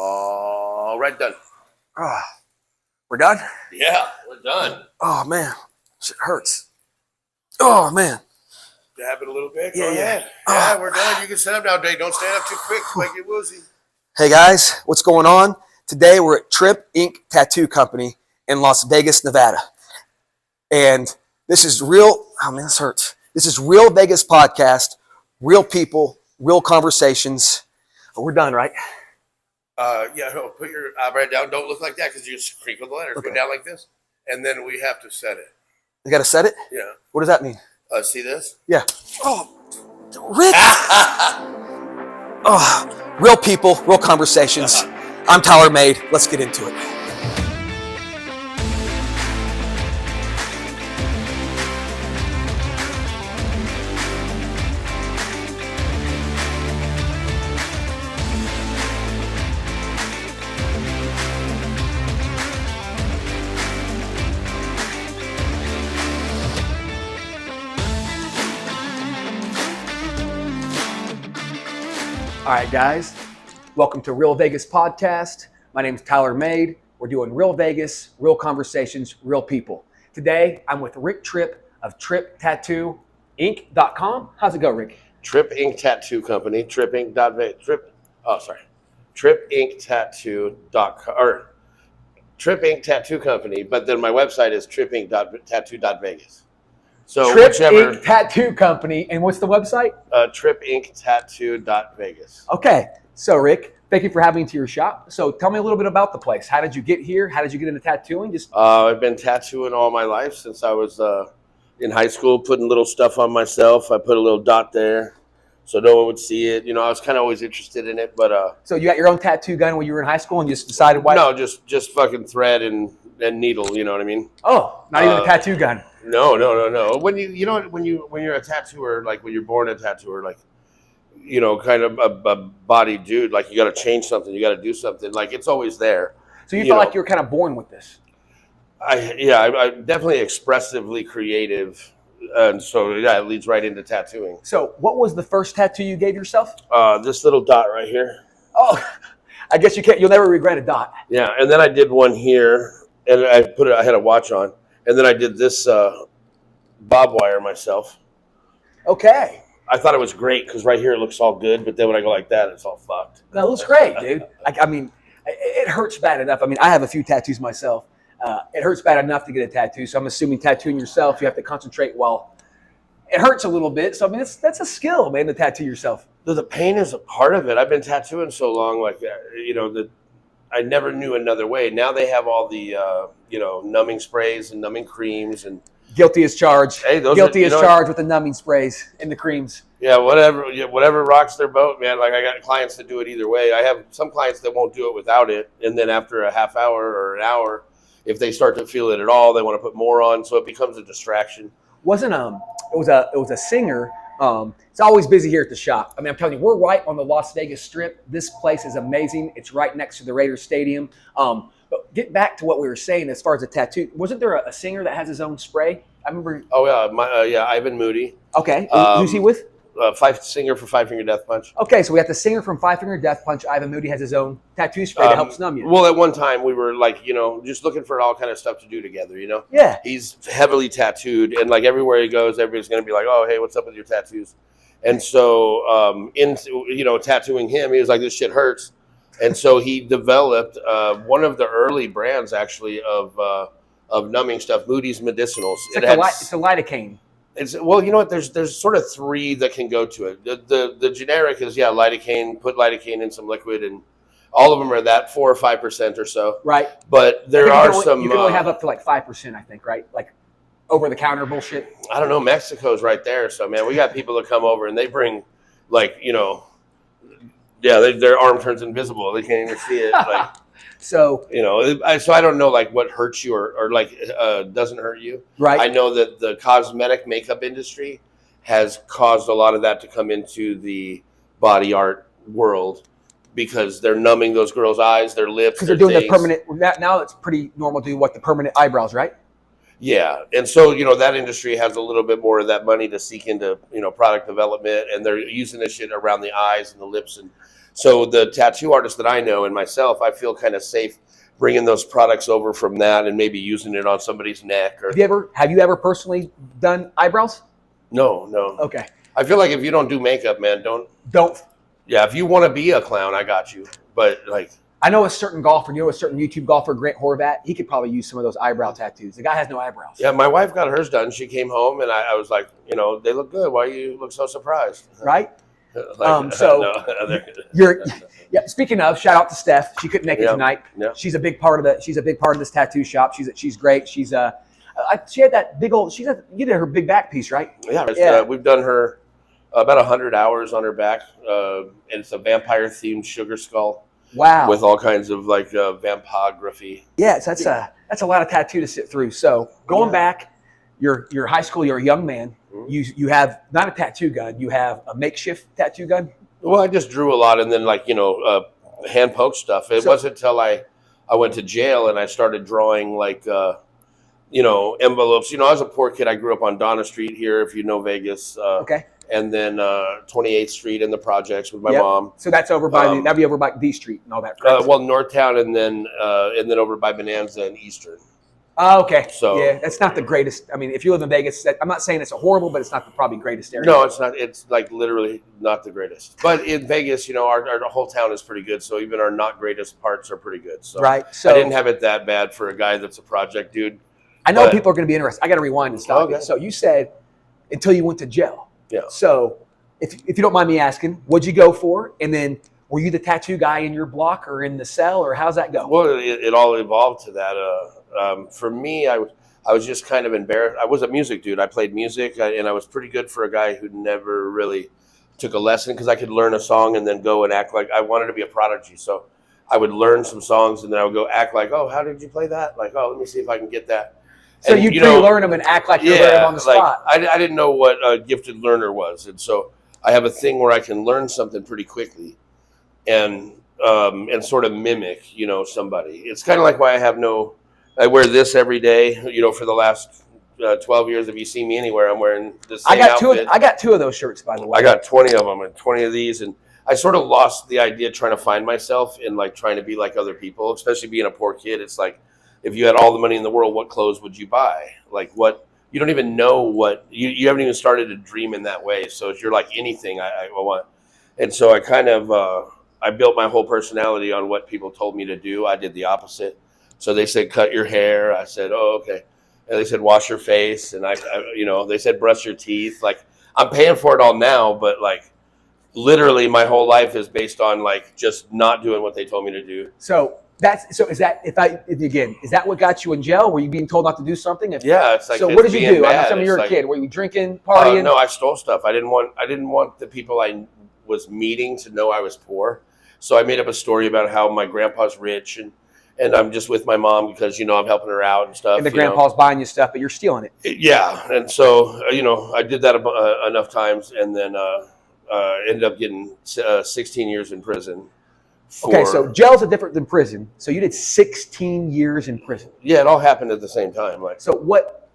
All right, done. Oh, we're done? Yeah, we're done. Oh, man. Shit hurts. Oh, man. Dab it a little bit. Yeah, Go yeah. ahead. Yeah, we're done. You can sit up now, Dave. Don't stand up too quick. Make it woozy. Hey, guys. What's going on? Today, we're at Trip Ink Tattoo Company in Las Vegas, Nevada. And this is real. Oh, man, this hurts. This is Real Vegas Podcast. Real people, real conversations. Oh, we're done, right? Yeah, no, put your eyebrow down. Don't look like that because you just crinkle the letters. Okay. Go down like this. And then we have to set it. You got to set it? Yeah. What does that mean? See this? Yeah. Oh, Rick. Oh, real people, real conversations. I'm Tyler Made. Let's get into it. All right, guys. Welcome to Real Vegas Podcast. My name is Tyler Made. We're doing Real Vegas, real conversations, real people. Today, I'm with Rick Tripp of TripTattooInc.com. How's it go, Rick? Trip Ink Tattoo Company. Trip Ink Tattoo.com or Trip Ink Tattoo Company. But then my website is tripink.tattoo.vegas. So Trip whichever Ink Tattoo Company. And what's the website? TripInkTattoo.vegas. Okay. So, Rick, thank you for having me to your shop. So tell me a little bit about the place. How did you get here? How did you get into tattooing? I've been tattooing all my life since I was in high school, putting little stuff on myself. I put a little dot there so no one would see it. You know, I was kind of always interested in it, but So you got your own tattoo gun when you were in high school and you just decided why? no, just fucking thread and needle. You know what I mean? Oh, not even a tattoo gun. No. When when you're a tattooer, like when you're born a tattooer, like kind of a body dude, like you got to change something, you got to do something. Like it's always there. So you felt like you were kind of born with this? I'm definitely expressively creative, and so it leads right into tattooing. So what was the first tattoo you gave yourself? This little dot right here. Oh, I guess you'll never regret a dot. Yeah, and then I did one here, and I had a watch on, and then I did this bob wire myself. Okay. I thought it was great because right here it looks all good, but then when I go like that, it's all fucked. That looks great, dude. I mean, it hurts bad enough. I mean, I have a few tattoos myself. It hurts bad enough to get a tattoo, so I'm assuming tattooing yourself, you have to concentrate while it hurts a little bit. So I mean, that's a skill, man, to tattoo yourself. The pain is a part of it. I've been tattooing so long, like that I never knew another way. Now they have all the numbing sprays and numbing creams and. Guilty as charged. Hey, Guilty as charged with the numbing sprays and the creams. Yeah, whatever rocks their boat, man. Like I got clients that do it either way. I have some clients that won't do it without it, and then after a half hour or an hour, if they start to feel it at all, they want to put more on, so it becomes a distraction. It was a singer. It's always busy here at the shop. I mean, I'm telling you, we're right on the Las Vegas Strip. This place is amazing. It's right next to the Raiders Stadium. But get back to what we were saying as far as a tattoo. Wasn't there a singer that has his own spray? I remember. Oh yeah, Ivan Moody. Okay, who's he with? Singer for Five Finger Death Punch. Okay, so we have the singer from Five Finger Death Punch. Ivan Moody has his own tattoo spray that helps numb you. Well, at one time we were like, just looking for all kind of stuff to do together. Yeah. He's heavily tattooed, and like everywhere he goes, everybody's gonna be like, "Oh, hey, what's up with your tattoos?" And so, tattooing him, he was like, "This shit hurts." And so he developed one of the early brands, actually, of numbing stuff, Moody's Medicinals. It's a lidocaine. Well, you know what? There's sort of three that can go to it. The generic is lidocaine. Put lidocaine in some liquid, and all of them are that 4 or 5% or so. Right. But there are some. You can only have up to like 5%, I think. Right. Like over the counter bullshit. I don't know. Mexico's right there, so man, we got people that come over and they bring their arm turns invisible. They can't even see it. Like, so I don't know like what hurts you or doesn't hurt you. Right. I know that the cosmetic makeup industry has caused a lot of that to come into the body art world because they're numbing those girls' eyes, their lips. Because they're doing the permanent. Now it's pretty normal to do the permanent eyebrows, right? Yeah, and so that industry has a little bit more of that money to seek into product development, and they're using this shit around the eyes and the lips and So the tattoo artist that I know and myself, I feel kind of safe bringing those products over from that and maybe using it on somebody's neck. Or Have you ever personally done eyebrows? no. Okay. I feel like if you don't do makeup, man, don't. Yeah, if you want to be a clown, I got you. But like, I know a certain golfer, a certain YouTube golfer, Grant Horvat, he could probably use some of those eyebrow tattoos. The guy has no eyebrows. yeah, my wife got hers done. She came home and I was like, they look good. Why you look so surprised? Right? Like, Speaking of, shout out to Steph. She couldn't make it tonight. Yeah. She's a big part of this tattoo shop. She's great. She had that big old. You did her big back piece, right? Yeah. We've done her about 100 hours on her back. And it's a vampire themed sugar skull. Wow. With all kinds of like vampography. Yes, that's a lot of tattoo to sit through. So going back, you're high school. You're a young man. Mm-hmm. You have not a tattoo gun. You have a makeshift tattoo gun. Well, I just drew a lot, and then hand poke stuff. It wasn't until I went to jail and I started drawing like envelopes. I was a poor kid. I grew up on Donna Street here, if you know Vegas. Okay. And then 28th Street in the projects with my mom. So that's over by that'd be over by D Street and all that. Northtown, and then over by Bonanza and Eastern. Oh, okay. So yeah, that's not the greatest. I mean, if you live in Vegas, I'm not saying it's a horrible, but it's not the probably greatest area. No, it's not. It's like literally not the greatest. But in Vegas, our whole town is pretty good. So even our not greatest parts are pretty good. So right. So I didn't have it that bad for a guy that's a project dude. I know people are going to be interested. I got to rewind and stop. Okay. So you said until you went to jail. Yeah. So if you don't mind me asking, what'd you go for? And then were you the tattoo guy in your block or in the cell, or how's that go? Well, it all evolved to that. For me, I was just kind of embarrassed. I was a music dude. I played music, and I was pretty good for a guy who never really took a lesson, because I could learn a song and then go and act like I wanted to be a prodigy. So I would learn some songs and then I would go act like, oh, how did you play that? Like, oh, let me see if I can get that. So you pre-learn them and act like you're learning on the spot. I didn't know what a gifted learner was. And so I have a thing where I can learn something pretty quickly and sort of mimic, somebody. It's kind of like why I wear this every day, for the last 12 years. If you see me anywhere, I'm wearing this same outfit. I got two of those shirts, by the way. I got 20 of them and 20 of these. And I sort of lost the idea trying to find myself and like trying to be like other people, especially being a poor kid. It's like, if you had all the money in the world, what clothes would you buy? Like what, you don't even know what, you haven't even started to dream in that way. So if you're like anything I want. And so I kind of, I built my whole personality on what people told me to do. I did the opposite. So they said, cut your hair. I said, oh, okay. And they said, wash your face. And I they said, brush your teeth. Like, I'm paying for it all now, but like literally my whole life is based on like just not doing what they told me to do. So is that what got you in jail? Were you being told not to do something? Yeah, it's like. So what did you do? Bad. I mean, you were a kid. Were you drinking, partying? No, I stole stuff. I didn't want the people I was meeting to know I was poor. So I made up a story about how my grandpa's rich and I'm just with my mom because I'm helping her out and stuff. And the grandpa's buying you stuff, but you're stealing it. Yeah, and so I did that enough times, and then ended up getting 16 years in prison. Okay, so jail's different than prison. So you did 16 years in prison. Yeah, it all happened at the same time. Like, so what?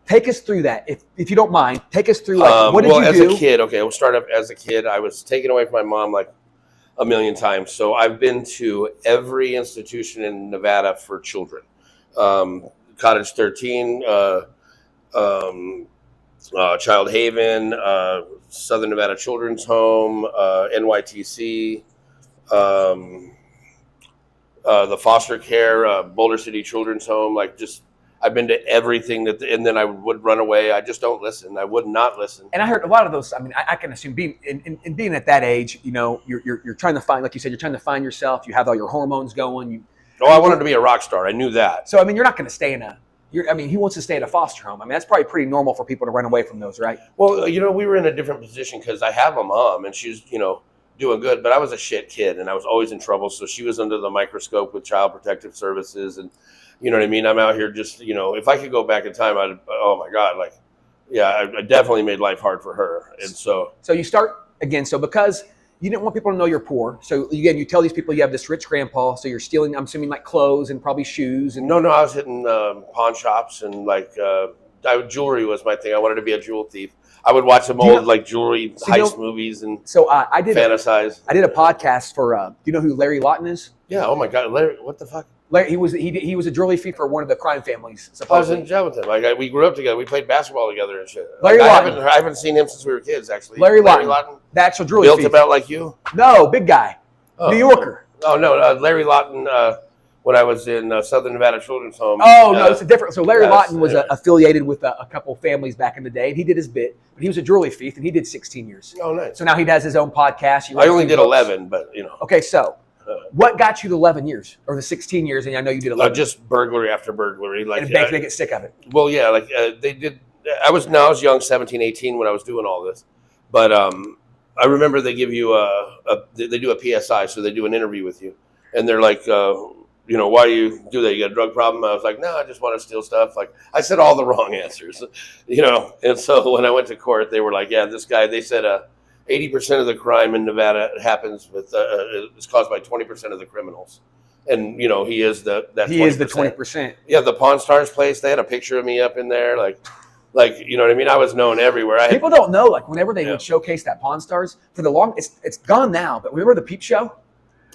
Take us through that, if you don't mind. Take us through what did you do? As a kid, okay, we'll start up as a kid. I was taken away from my mom like a million times. So I've been to every institution in Nevada for children. Cottage 13, Child Haven, Southern Nevada Children's Home, NYTC, the foster care, Boulder City Children's Home. Like, just I've been to everything and then I would run away. I just don't listen. I would not listen. And I heard a lot of those. I mean, I can assume being at that age, you're trying to find, like you said, you're trying to find yourself. You have all your hormones going. I wanted to be a rock star. I knew that. So I mean, you're not going to stay he wants to stay in a foster home. I mean, that's probably pretty normal for people to run away from those, right? Well, we were in a different position because I have a mom and she's, doing good, but I was a shit kid and I was always in trouble. So she was under the microscope with Child Protective Services and, you know what I mean? I'm out here just, if I could go back in time, oh my God, like, yeah, I definitely made life hard for her. And so you start again. So because you didn't want people to know you're poor. So again, you tell these people you have this rich grandpa. So you're stealing, I'm assuming, like clothes and probably shoes. And no, I was hitting pawn shops and like jewelry was my thing. I wanted to be a jewel thief. I would watch some Do you old know- like jewelry so you heist know- movies and So I did fantasize. a podcast for. Do you know who Larry Lawton is? Yeah. Oh my God, Larry, what the fuck? Larry, he was a jewelry thief for one of the crime families. I was Supposedly. in jail with him. Like we grew up together. We played basketball together and shit. Larry Like, Lawton. I haven't seen him since we were kids. Actually, Larry Lawton. The actual jewelry built thief. about like you. No, big guy, Oh. New Yorker. Oh no, Larry Lawton. When I was in Southern Nevada Children's Home. Oh no, it's a different. So Larry yes, Lawton was yeah. affiliated with a couple families back in the day, and he did his bit. But he was a jewelry thief, and he did 16 years. Oh, nice. So now he does his own podcast. He I writes only two did books. 11, but you know. Okay, so what got you the 11 years or the 16 years? And I know you did 11. Just burglary after burglary. Like, and they get sick of it. well, yeah, like they did. I was young, 17, 18 when I was doing all this, but I remember they give you they do a PSI, so they do an interview with you, and they're like, you know, why do you do that? You got a drug problem? I was like, no, I just want to steal stuff. Like I said all the wrong answers, you know. And so when I went to court, they were like, yeah, this guy. They said 80% of the crime in Nevada happens with is caused by 20% of the criminals, and you know he is that 20%. Yeah, the Pawn Stars place. They had a picture of me up in there, like you know what I mean. I was known everywhere. People don't know, like whenever they would showcase that Pawn Stars for the long, it's gone now. But remember the Peep Show?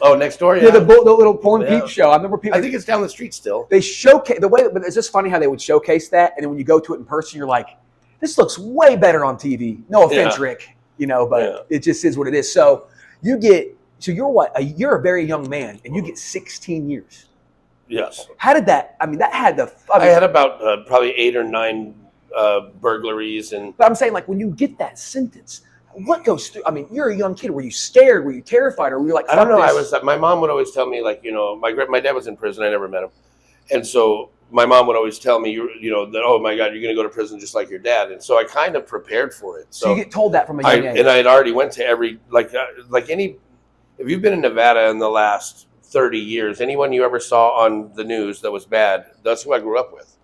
Oh, next door, yeah. Yeah, the little porn Peep Show. I remember people. I think it's down the street still. They showcase the way, but it's just funny how they would showcase that, and then when you go to it in person, you're like, this looks way better on TV. No offense, Yeah. Rick, you know, but it just is what it is. So you're what? You're a very young man, and you get 16 years. Yes. How did that? I mean, that had the. I had about probably 8 or 9 burglaries, and But I'm saying, like, when you get that sentence, what goes through? I mean, you're a young kid. Were you scared? Were you terrified? Or were you like, I don't know. this? My mom would always tell me, like, you know, my dad was in prison. I never met him, and so my mom would always tell me, you know, that, oh my God, you're going to go to prison just like your dad. And so I kind of prepared for it. So you get told that from a young age. And I had already went to every like any. If you've been in Nevada in the last 30 years, anyone you ever saw on the news that was bad, that's who I grew up with.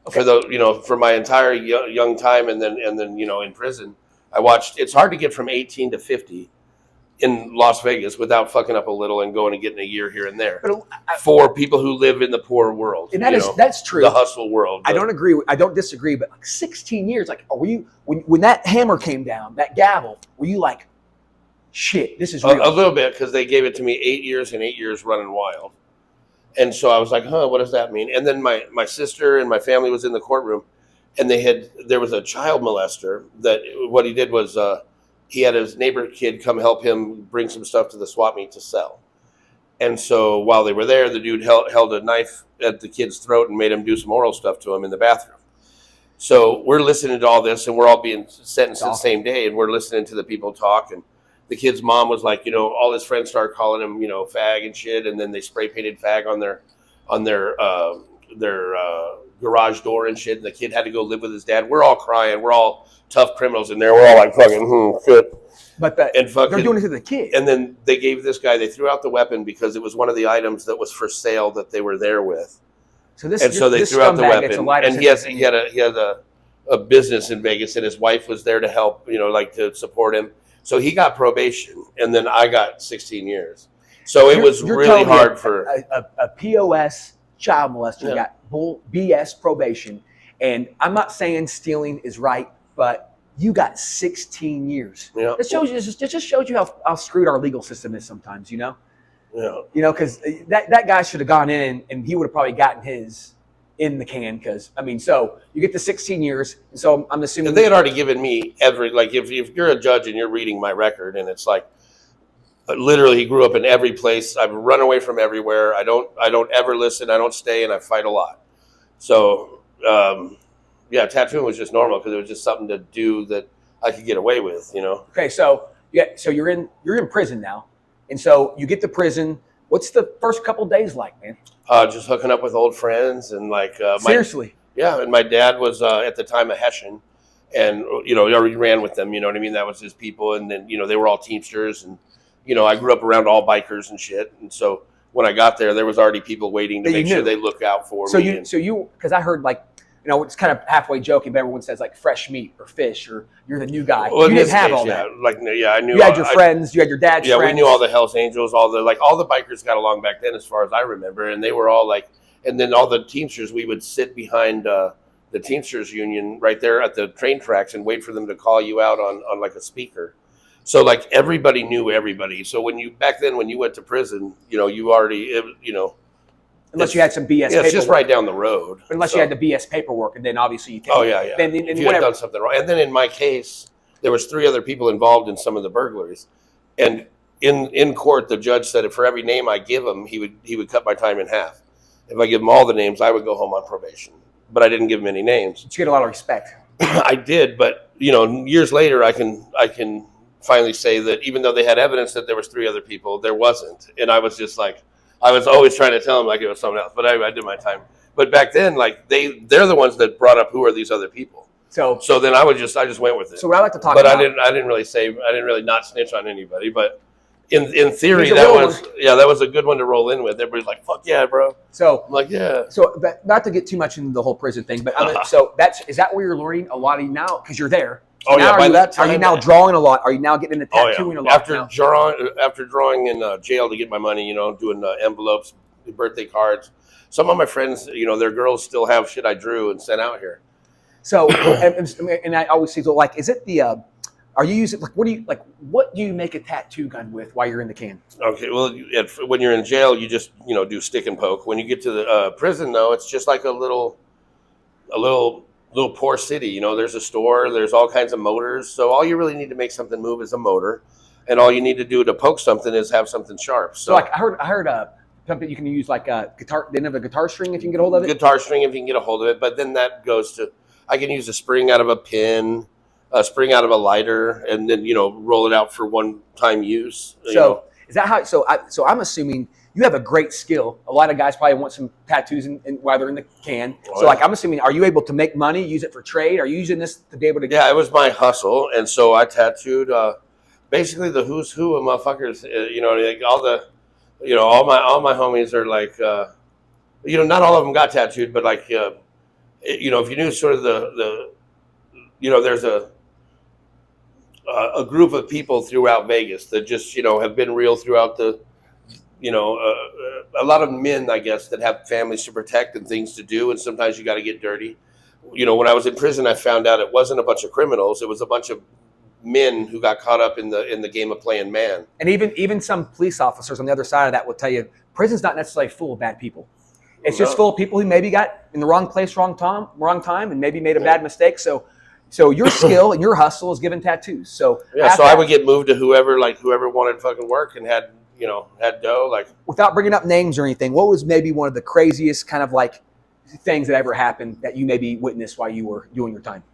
Okay. For my entire young time, and then you know, in prison, I watched. It's hard to get from 18 to 50 in Las Vegas without fucking up a little and going and getting a year here and there. But for people who live in the poor world, and that's true. The hustle world. I don't agree. I don't disagree. But like 16 years, like, were you when that hammer came down, that gavel? Were you like, shit, this is real? A little bit, because they gave it to me 8 years and 8 years running wild. And so I was like, huh, what does that mean? And then my sister and my family was in the courtroom, and there was a child molester that what he did was he had his neighbor kid come help him bring some stuff to the swap meet to sell. And so while they were there, the dude held a knife at the kid's throat and made him do some oral stuff to him in the bathroom. So we're listening to all this, and we're all being sentenced the same day, and we're listening to the people talk. And the kid's mom was like, you know, all his friends started calling him, you know, fag and shit, and then they spray painted fag on their garage door and shit. And the kid had to go live with his dad. We're all crying. We're all tough criminals in there. We're all like fucking shit. But they're doing it to the kid. And then they gave this guy. They threw out the weapon because it was one of the items that was for sale that they were there with. So they threw out the weapon. And he had a business in Vegas, and his wife was there to help, you know, like to support him. So he got probation, and then I got 16 years. So it was really hard for a POS child molester got BS probation. And I'm not saying stealing is right, but you got 16 years. Yeah. It just shows you how screwed our legal system is sometimes, you know? Yeah. You know, because that guy should have gone in, and he would have probably gotten his in the can. Because I mean, so you get the 16 years. And so I'm assuming and they had already given me if you're a judge and you're reading my record, and it's like literally he grew up in every place. I've run away from everywhere. I don't ever listen. I don't stay, and I fight a lot. So tattooing was just normal because it was just something to do that I could get away with, you know. Okay, so you're in prison now, and so you get to prison. What's the first couple days like, man? Just hooking up with old friends and like seriously. And my dad was at the time a Hessian, and you know he already ran with them. You know what I mean? That was his people, and then you know they were all Teamsters, and you know I grew up around all bikers and shit, and so when I got there was already people waiting to make sure they look out for me. So you because I heard like. You know, it's kind of halfway joking, but everyone says like fresh meat or fish or you're the new guy. Well, you didn't have all that. I knew. You had your friends. You had your dad's friends. Yeah, we knew all the Hells Angels. All the bikers got along back then, as far as I remember, and they were all like, and then all the Teamsters. We would sit behind the Teamsters Union right there at the train tracks and wait for them to call you out on like a speaker. So like everybody knew everybody. So when you back then when you went to prison, you already Unless you had some BS yeah, paperwork. it's just right down the road. But unless you had the BS paperwork, and then obviously you take yeah. Then If you had done something wrong. And then in my case, there was 3 other people involved in some of the burglaries. And in court, the judge said that for every name I give him, he would cut my time in half. If I give him all the names, I would go home on probation. But I didn't give him any names. But you get a lot of respect. I did, but years later, I can finally say that even though they had evidence that there was 3 other people, there wasn't. And I was just like, I was always trying to tell them like it was someone else. But I did my time. But back then, like they're the ones that brought up who are these other people. So then I just went with it. So what I like to talk but about, I didn't really not snitch on anybody. But in theory, that was a good one to roll in with. Everybody's like, "Fuck yeah, bro!" So I'm like, yeah. So not to get too much into the whole prison thing, but is that where you're learning a lot of now because you're there? So are you now drawing a lot? Are you now getting into tattooing a lot? After drawing in jail to get my money, doing envelopes, birthday cards. Some of my friends, their girls still have shit I drew and sent out here. So, and I always say, so like, is it the? Are you using what do you make a tattoo gun with while you're in the can? Okay, well, when you're in jail, you just do stick and poke. When you get to the prison, though, it's just like a little poor city. There's a store, there's all kinds of motors. So all you really need to make something move is a motor, and all you need to do to poke something is have something sharp. So like I heard something you can use like a guitar, the end of a guitar string if you can get a hold of it. Guitar string if you can get a hold of it, but then that goes to I can use a spring out of a pin, a spring out of a lighter, and then roll it out for one-time use. So is that how? So I'm assuming you have a great skill. A lot of guys probably want some tattoos while they're in the can. So like I'm assuming, are you able to make money, use it for trade? Are you using this to be able to? Yeah, it was my hustle, and so I tattooed basically the who's who of motherfuckers. Like all the, all my homies are like, not all of them got tattooed, but like, if you knew sort of the there's a group of people throughout Vegas that just have been real throughout the a lot of men, I guess, that have families to protect and things to do, and sometimes you got to get dirty. When I was in prison, I found out it wasn't a bunch of criminals; it was a bunch of men who got caught up in the game of playing man. And even some police officers on the other side of that will tell you, prison's not necessarily full of bad people. It's just full of people who maybe got in the wrong place, wrong time, and maybe made a bad mistake. So your skill and your hustle is giving tattoos. So I would get moved to whoever wanted fucking work and had dough. Like, without bringing up names or anything, what was maybe one of the craziest kind of like things that ever happened that you maybe witnessed while you were doing your time?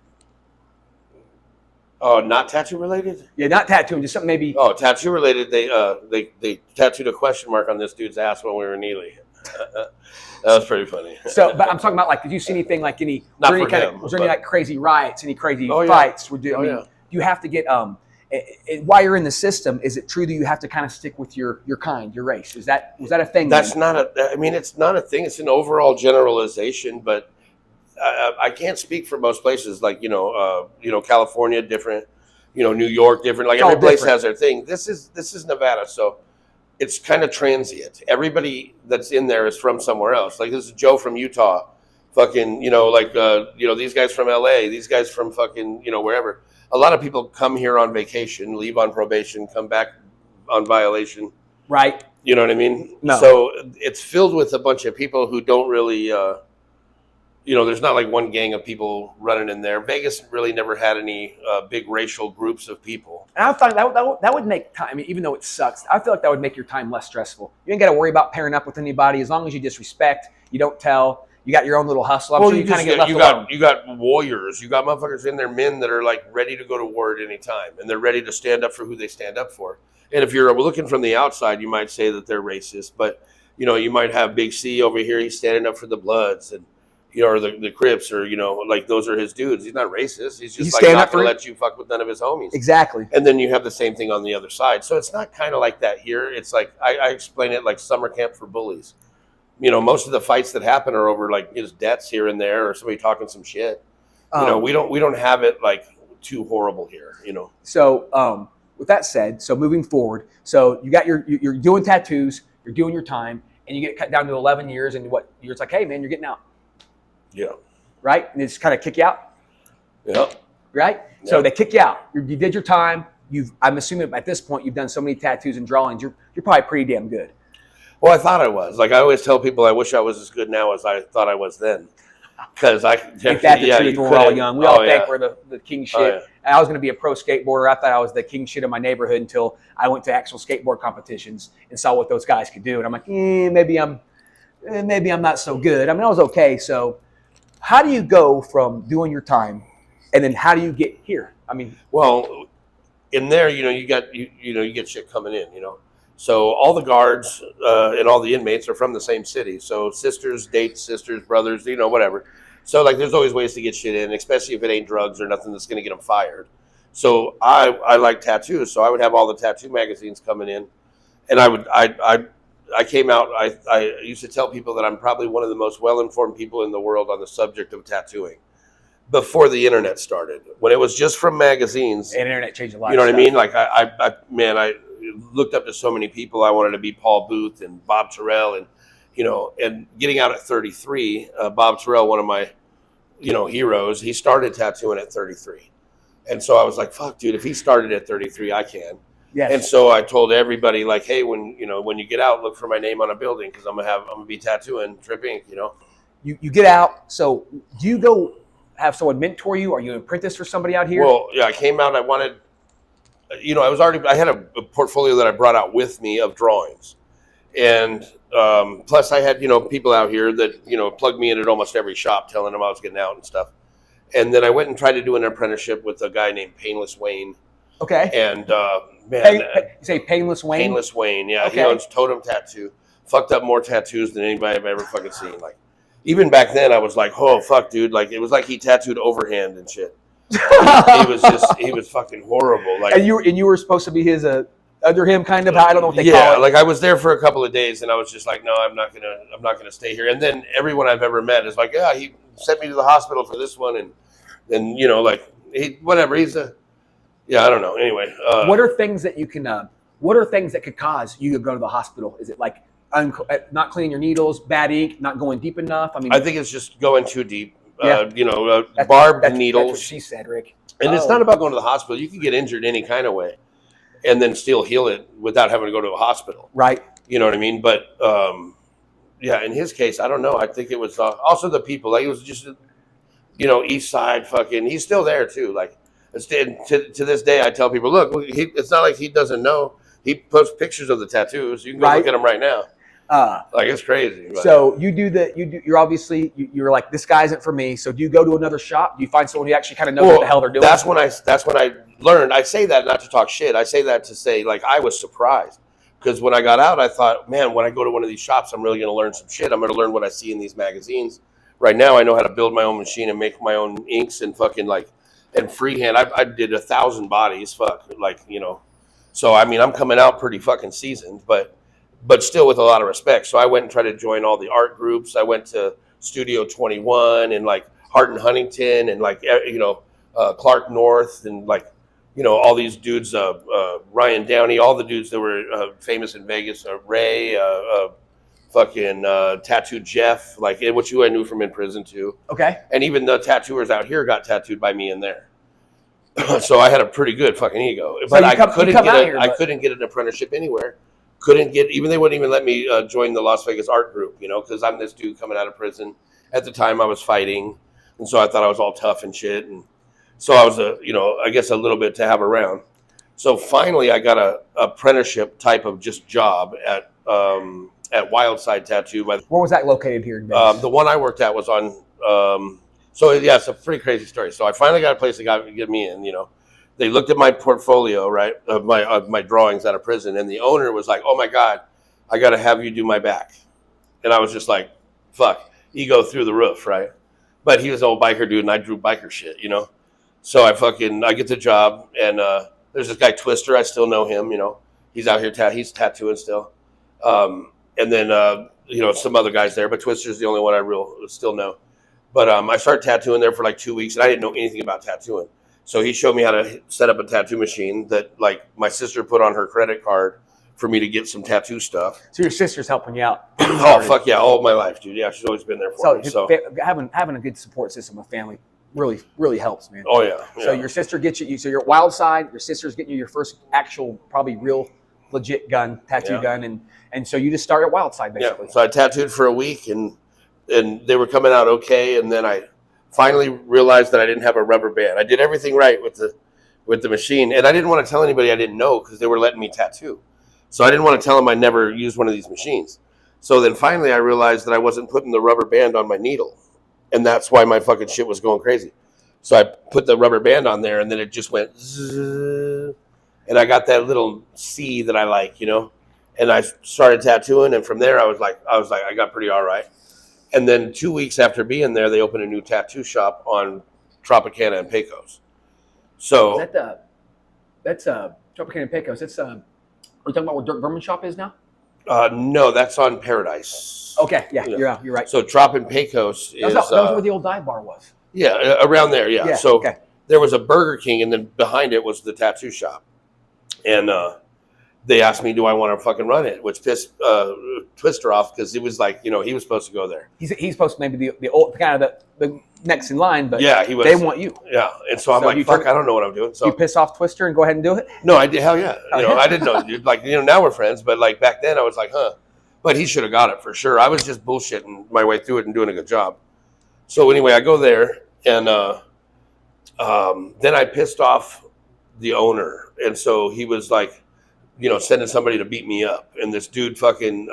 Oh, not tattoo related? Yeah, not tattooing, just something maybe. Oh, tattoo related. They tattooed a question mark on this dude's ass when we were in Ely. That was pretty funny. So, but I'm talking about like, did you see anything like any? Was there any like crazy riots? Any crazy fights? Do you have to get while you're in the system? Is it true that you have to kind of stick with your kind, your race? Was that a thing? That's not a. I mean, it's not a thing. It's an overall generalization, but I can't speak for most places. Like California different, New York different. Like every place has their thing. This is Nevada, so it's kind of transient. Everybody that's in there is from somewhere else. Like this is Joe from Utah, fucking these guys from LA, these guys from fucking wherever. A lot of people come here on vacation, leave on probation, come back on violation. Right. You know what I mean? No. So it's filled with a bunch of people who don't really. There's not like one gang of people running in there. Vegas really never had any big racial groups of people. And I thought that would make time. I mean, even though it sucks, I feel like that would make your time less stressful. You ain't got to worry about pairing up with anybody as long as you just respect. You don't tell. You got your own little hustle. I'm sure you kind of get left alone. You got warriors. You got motherfuckers in there, men that are like ready to go to war at any time, and they're ready to stand up for who they stand up for. And if you're looking from the outside, you might say that they're racist, but you might have Big C over here. He's standing up for the Bloods and. Or the Crips, or like those are his dudes. He's not racist. He's just like not going to let you fuck with none of his homies. Exactly. And then you have the same thing on the other side. So it's not kind of like that here. It's like I explain it like summer camp for bullies. Most of the fights that happen are over like his debts here and there, or somebody talking some shit. We don't have it like too horrible here. So with that said, so moving forward, so you got you're doing tattoos, you're doing your time, and you get cut down to 11 years, and what years like, hey man, you're getting out. Yeah. right? And they just kind of kick you out, Yep. right? So Yep. they kick you out. You did your time. I'm assuming at this point you've done so many tattoos and drawings. You're probably pretty damn good. Well, I thought I was. Like I always tell people, I wish I was as good now as I thought I was then. Because I Ain't that the truth when we're all young? We all think we're the king shit. Oh, yeah. And I was going to be a pro skateboarder. I thought I was the king shit in my neighborhood until I went to actual skateboard competitions and saw what those guys could do. And I'm like, maybe I'm not so good. I mean, I was okay. So how do you go from doing your time and then how do you get here? I mean, well, in there, you get shit coming in, So all the guards and all the inmates are from the same city. So sisters, dates, sisters, brothers, whatever. So like, there's always ways to get shit in, especially if it ain't drugs or nothing that's going to get them fired. So I like tattoos, so I would have all the tattoo magazines coming in, and I came out. I used to tell people that I'm probably one of the most well-informed people in the world on the subject of tattooing. Before the internet started, when it was just from magazines, the internet changed a lot. You know what I mean? Like I looked up to so many people. I wanted to be Paul Booth and Bob Terrell, and and getting out at 33, Bob Terrell, one of my heroes. He started tattooing at 33, and so I was like, "Fuck, dude! If he started at 33, I can." Yes. And so I told everybody, like, "Hey, when you get out, look for my name on a building because I'm gonna be tattooing Trip Inc." You get out. So do you go have someone mentor you? Are you an apprentice for somebody out here? Well, yeah, I came out. I wanted, I had a portfolio that I brought out with me of drawings, and plus I had people out here that plugged me in at almost every shop, telling them I was getting out and stuff. And then I went and tried to do an apprenticeship with a guy named Painless Wayne. Okay. And man, you say Painless Wayne? Painless Wayne, yeah, Okay. He owns Totem Tattoo. Fucked up more tattoos than anybody I've ever fucking seen. Like, even back then, I was like, "Oh fuck, dude!" Like, it was like he tattooed overhand and shit. He was fucking horrible. Like, and you were supposed to be his under him kind of. I don't know what they call it. Like I was there for a couple of days, and I was just like, "No, I'm not gonna stay here." And then everyone I've ever met is like, "Yeah, he sent me to the hospital for this one," and like he's a I don't know. Anyway, what are things that you can? What are things that could cause you to go to the hospital? Is it like not cleaning your needles, bad ink, not going deep enough? I mean, I think it's just going too deep. Yeah. Barbed needles. That's what she said, Rick. And it's not about going to the hospital. You can get injured any kind of way, and then still heal it without having to go to a hospital. Right. You know what I mean? But in his case, I don't know. I think it was also the people. Like, it was just East Side fucking. He's still there too. Like, to this day, I tell people, look, it's not like he doesn't know. He posts pictures of the tattoos. You can go look at them right now. Like, it's crazy. But. So you're obviously you're like, this guy isn't for me. So do you go to another shop? Do you find someone who actually kind of knows what the hell they're doing? That's when I learned. I say that not to talk shit. I say that to say, like, I was surprised because when I got out, I thought, man, when I go to one of these shops, I'm really going to learn some shit. I'm going to learn what I see in these magazines. Right now, I know how to build my own machine and make my own inks and fucking and freehand. I did 1,000 bodies. So I mean, I'm coming out pretty fucking seasoned, but still with a lot of respect. So I went and tried to join all the art groups. I went to Studio 21 and like Hart and Huntington and Clark North and all these dudes, Ryan Downey, all the dudes that were famous in Vegas, Ray, Tattoo Jeff, which I knew from in prison too. Okay. And even the tattooers out here got tattooed by me in there. So I had a pretty good fucking ego, but I couldn't get an apprenticeship anywhere. They wouldn't even let me join the Las Vegas art group, because I'm this dude coming out of prison. At the time I was fighting, and so I thought I was all tough and shit, and so I was I guess a little bit to have around. So finally I got a apprenticeship type of just job at Wildside Tattoo. Where was that located here in Vegas? The one I worked at was on it's a pretty crazy story. So I finally got a place to get me in, They looked at my portfolio, right, of my drawings out of prison, and the owner was like, "Oh my God, I got to have you do my back," and I was just like, "Fuck, ego through the roof, right?" But he was an old biker dude, and I drew biker shit, So I get the job, and there's this guy Twister. I still know him, He's out here, he's tattooing still, and then some other guys there, but Twister's the only one I still know. But I started tattooing there for like 2 weeks, and I didn't know anything about tattooing. So he showed me how to set up a tattoo machine that my sister put on her credit card for me to get some tattoo stuff. So your sister's helping you out. you Oh started. fuck yeah, all my life, dude. Yeah, she's always been there for me. So Having a good support system with family really helps, man. oh yeah. So your sister gets you. So you're wild side. Your sister's getting you your first actual, probably real, legit tattoo gun, and so you just start at wild side basically. Yeah. So I tattooed for a week, and they were coming out okay, and then I finally realized that I didn't have a rubber band. I did everything right with the machine, and I didn't want to tell anybody I didn't know because they were letting me tattoo. So I didn't want to tell them I never used one of these machines. So then finally I realized that I wasn't putting the rubber band on my needle, and that's why my fucking shit was going crazy. So I put the rubber band on there, and then it just went zzz, and I got that little C that I like, and I started tattooing, and from there I was like I got pretty all right. And then 2 weeks after being there, they opened a new tattoo shop on Tropicana and Pecos. So that's Tropicana and Pecos. That's are you talking about where Dirk Vermin shop is now? no, that's on Paradise. Okay, yeah. You're right. So Trop and Pecos is that was where the old dive bar was. Yeah, around there. Yeah. So okay. There was a Burger King, and then behind it was the tattoo shop, and they asked me, do I want to fucking run it, which pissed Twister off because it was like, he was supposed to go there. He's supposed to maybe the old kind of the next in line, but yeah, he was. They want you. Yeah, and so I'm like, fuck, I don't know what I'm doing. So you piss off Twister and go ahead and do it? No, I did. Hell yeah. I didn't know, dude. Like, now we're friends, but like back then I was like, huh. But he should have got it for sure. I was just bullshitting my way through it and doing a good job. So anyway, I go there, and then I pissed off the owner, and so he was like, sending somebody to beat me up. And this dude fucking,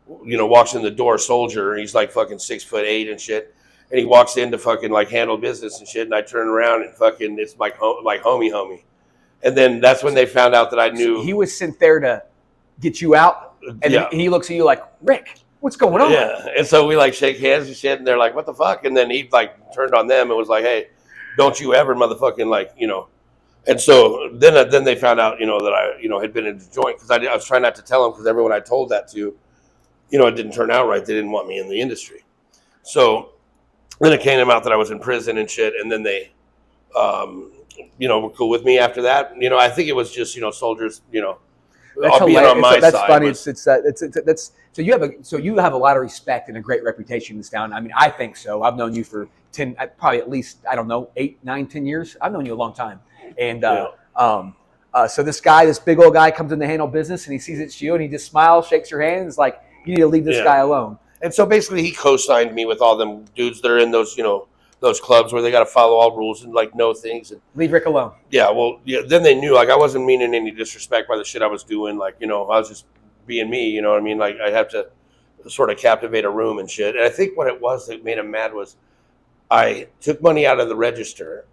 walks in the door, soldier, and he's like fucking 6'8" and shit. And he walks in to fucking like handle business and shit. And I turn around and fucking, it's like homie. And then that's when they found out that I knew. He was sent there to get you out. And he looks at you like, Rick, what's going on? Yeah. And so we like shake hands and shit. And they're like, what the fuck? And then he like turned on them and was like, hey, don't you ever motherfucking like, And so then they found out, that I, had been in the joint because I was trying not to tell them because everyone I told that to, it didn't turn out right. They didn't want me in the industry. So then it came out that I was in prison and shit. And then they, were cool with me after that. I think it was just, soldiers, that's being on my that's side. Funny. That's so you have a lot of respect and a great reputation in this town. I mean, I think so. I've known you for probably at least, I don't know, 8, 9, 10 years. I've known you a long time. And so this big old guy comes in to handle business, and he sees it's you, and he just smiles, shakes your hand, and is like, you need to leave this guy alone. And so basically he co-signed me with all them dudes that are in those, those clubs where they got to follow all rules and like know things. And leave Rick alone. Yeah, well, then they knew like I wasn't meaning any disrespect by the shit I was doing. Like, I was just being me, you know what I mean? Like I have to sort of captivate a room and shit. And I think what it was that made him mad was I took money out of the register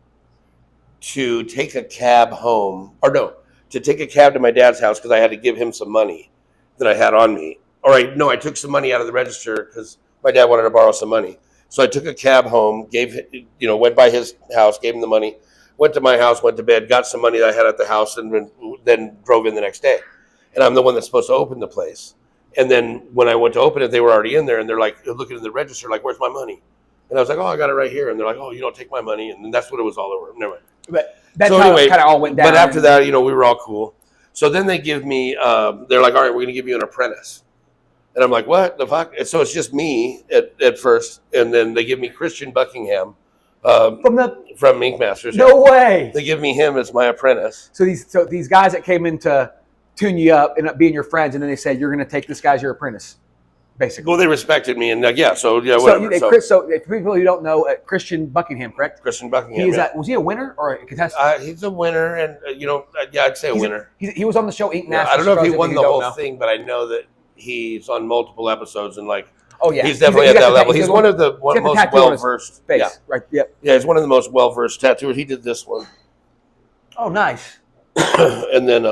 to take a cab home, to take a cab to my dad's house because I had to give him some money that I had on me. I took some money out of the register because my dad wanted to borrow some money. So I took a cab home, went by his house, gave him the money, went to my house, went to bed, got some money that I had at the house, and then drove in the next day. And I'm the one that's supposed to open the place. And then when I went to open it, they were already in there, and they're like looking at the register, like, "Where's my money?" And I was like, "Oh, I got it right here." And they're like, "Oh, you don't take my money," and then that's what it was all over. Never mind. But that's how it kind of all went down. But after that, we were all cool. So then they give me, they're like, "All right, we're going to give you an apprentice." And I'm like, "What the fuck?" And so it's just me at first, and then they give me Christian Buckingham from Ink Masters. No way. They give me him as my apprentice. So these guys that came in to tune you up and being your friends, and then they said you're going to take this guy as your apprentice, basically. Well, they respected me, and whatever. So for people who don't know, Christian Buckingham, correct? Christian Buckingham. Was he a winner or a contestant? He's a winner, and I'd say a winner. He was on the show Ink Masters. I don't know if he won the whole thing, but I know that he's on multiple episodes, and like, he's definitely at that level. He's one of the most well-versed. Yeah, right. Yep. Yeah, he's one of the most well-versed tattooers. He did this one. Oh, nice. And then,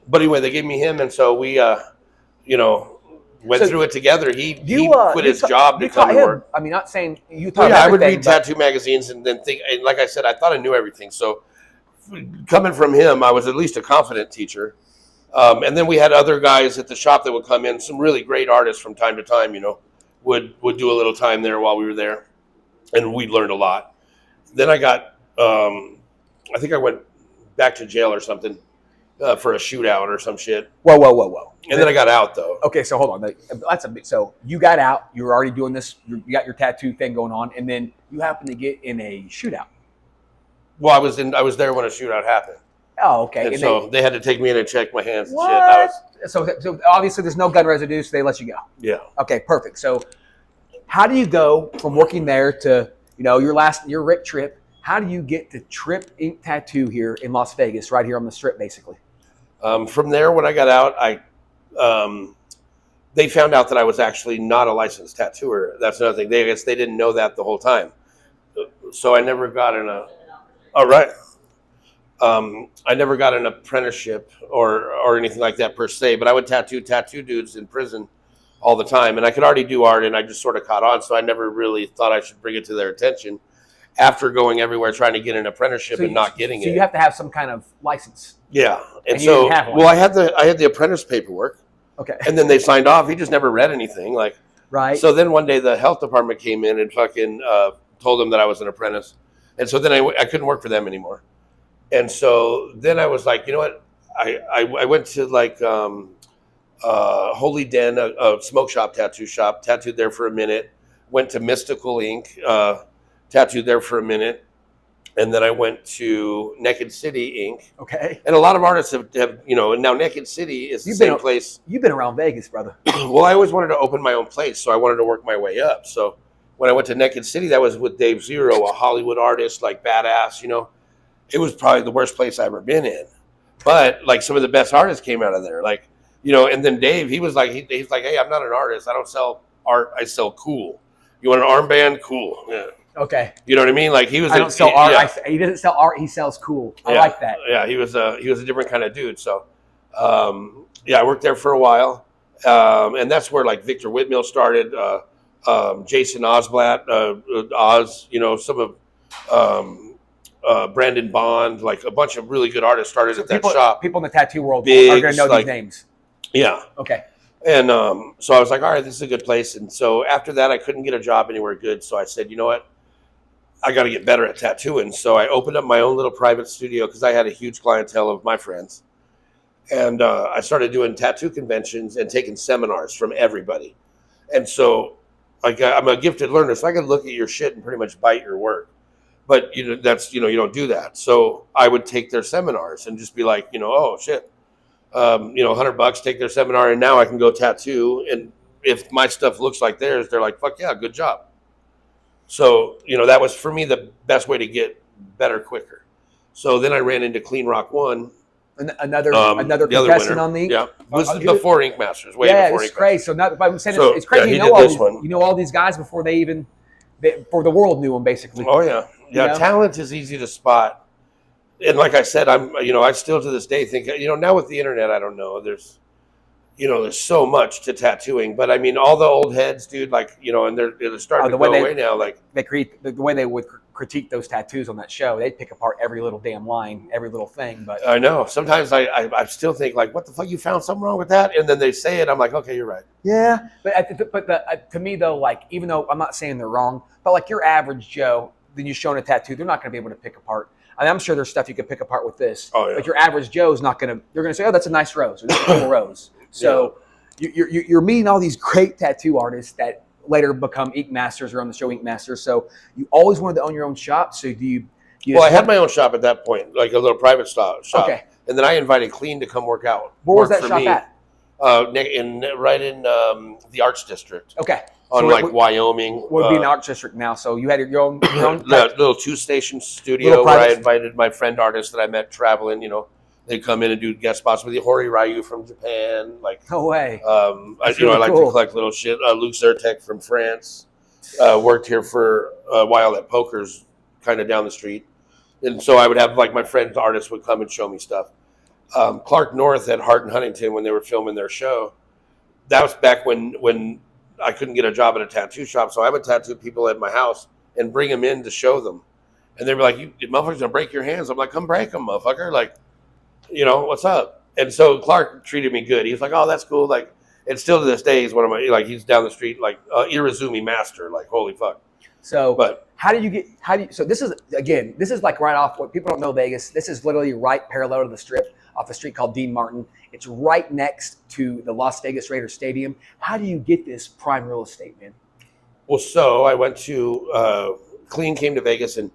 but anyway, they gave me him, and so we, went through it together. He quit his job to come to work. I mean, not saying you taught him I would read tattoo magazines and then think, and like I said, I thought I knew everything. So coming from him, I was at least a confident teacher. And then we had other guys at the shop that would come in, some really great artists from time to time, would do a little time there while we were there. And we learned a lot. Then I got, I think I went back to jail or something. for a shootout or some shit. Whoa. And then I got out though. Okay, so hold on. That's a bit. So you got out. You were already doing this. You got your tattoo thing going on, and then you happen to get in a shootout. Well, I was there when a shootout happened. Oh, okay. And so they had to take me in and check my hands and what? shit. So obviously there's no gun residue, so they let you go. Yeah. Okay, perfect. So how do you go from working there to your Rick Tripp? How do you get to Tripp Ink Tattoo here in Las Vegas, right here on the Strip, basically? From there, when I got out, they found out that I was actually not a licensed tattooer. That's another thing. I guess they didn't know that the whole time. So I never got in a. All right. I never got an apprenticeship or anything like that per se, but I would tattoo dudes in prison all the time, and I could already do art, and I just sort of caught on. So I never really thought I should bring it to their attention. After going everywhere trying to get an apprenticeship and not getting it. So you have to have some kind of license. Yeah. And you didn't have one. Well, I had the apprentice paperwork. Okay. And then they signed off. He just never read anything. Like, right. So then one day the health department came in and fucking told them that I was an apprentice. And so then I couldn't work for them anymore. And so then I was like, you know what? I went to like Holy Den, a smoke shop, tattoo shop, tattooed there for a minute. Went to Mystical Ink, tattooed there for a minute. And then I went to Naked City Ink. Okay. And a lot of artists have and now Naked City is the same place. You've been around Vegas, brother. Well, I always wanted to open my own place, so I wanted to work my way up. So when I went to Naked City, that was with Dave Zero, a Hollywood artist, like badass, It was probably the worst place I've ever been in. But like some of the best artists came out of there. Like, and then Dave, he was like, he's like, hey, I'm not an artist. I don't sell art. I sell cool. You want an armband? Cool. Yeah. Okay. You know what I mean? Like he was. I don't sell art. Yeah. He doesn't sell art. He sells cool. I like that. Yeah, he was a different kind of dude. So, I worked there for a while, and that's where like Victor Whitmill started, Jason Osblatt, Oz. Some of Brandon Bond, like a bunch of really good artists started at that shop. People in the tattoo world Biggs, are going to know these names. Yeah. Okay. And so I was like, all right, this is a good place. And so after that, I couldn't get a job anywhere good. So I said, you know what? I got to get better at tattooing. So I opened up my own little private studio because I had a huge clientele of my friends. And I started doing tattoo conventions and taking seminars from everybody. And so I'm a gifted learner, so I can look at your shit and pretty much bite your work. But, you don't do that. So I would take their seminars and just be like, oh, shit. $100, take their seminar, and now I can go tattoo. And if my stuff looks like theirs, they're like, fuck yeah, good job. So, that was for me the best way to get better quicker. So then I ran into Clean Rock One. Another contestant on the ink? Yeah. This is before Ink Masters. Way before Ink crazy. Masters. So I'm saying it's crazy. You know all these guys before before the world knew them, basically. Oh, yeah. Yeah, talent is easy to spot. And like I said, I still to this day think, now with the internet, I don't know. There's so much to tattooing, but I mean, all the old heads, dude, like, and they're starting to go away now. Like they create the way they would critique those tattoos on that show, they'd pick apart every little damn line, every little thing. But I know sometimes I still think like, what the fuck, you found something wrong with that? And then they say it, I'm like, okay, you're right. Yeah, but to me though, like, even though I'm not saying they're wrong, but like your average Joe, then you're showing a tattoo, they're not going to be able to pick apart. I mean, I'm sure there's stuff you could pick apart with this. Oh, yeah. But your average Joe's not going to. They're going to say, "Oh, that's a nice rose," or "That's a cool rose." So you're meeting all these great tattoo artists that later become Ink Masters or on the show Ink Masters. So you always wanted to own your own shop. So do you well, I had my own shop at that point, like a little private shop. Okay. And then I invited Clean to come work out. Where was that shop at? Right in the Arts District. Okay. On Wyoming. Would be an Arts District now. So you had your own little 2-station studio where I invited my friend artists that I met traveling, They come in and do guest spots with Hori Ryu from Japan. Like, no way. I like to collect little shit. Luke Zertek from France worked here for a while at Poker's, kind of down the street, and so I would have like my friends artists would come and show me stuff. Clark North at Hart and Huntington when they were filming their show. That was back when I couldn't get a job at a tattoo shop, so I would tattoo people at my house and bring them in to show them, and they were like, "You motherfuckers gonna break your hands?" I'm like, "Come break them, motherfucker!" Like, what's up? And so Clark treated me good. He was like, "Oh, that's cool." Like, and still to this day, he's one of my, like, he's down the street, like, Irizumi master. Like, holy fuck. So, but so this is like right off what people don't know Vegas. This is literally right parallel to the Strip. off a street called Dean Martin. It's right next to the Las Vegas Raiders Stadium. How do you get this prime real estate, man? Well, so I went to Clean came to Vegas and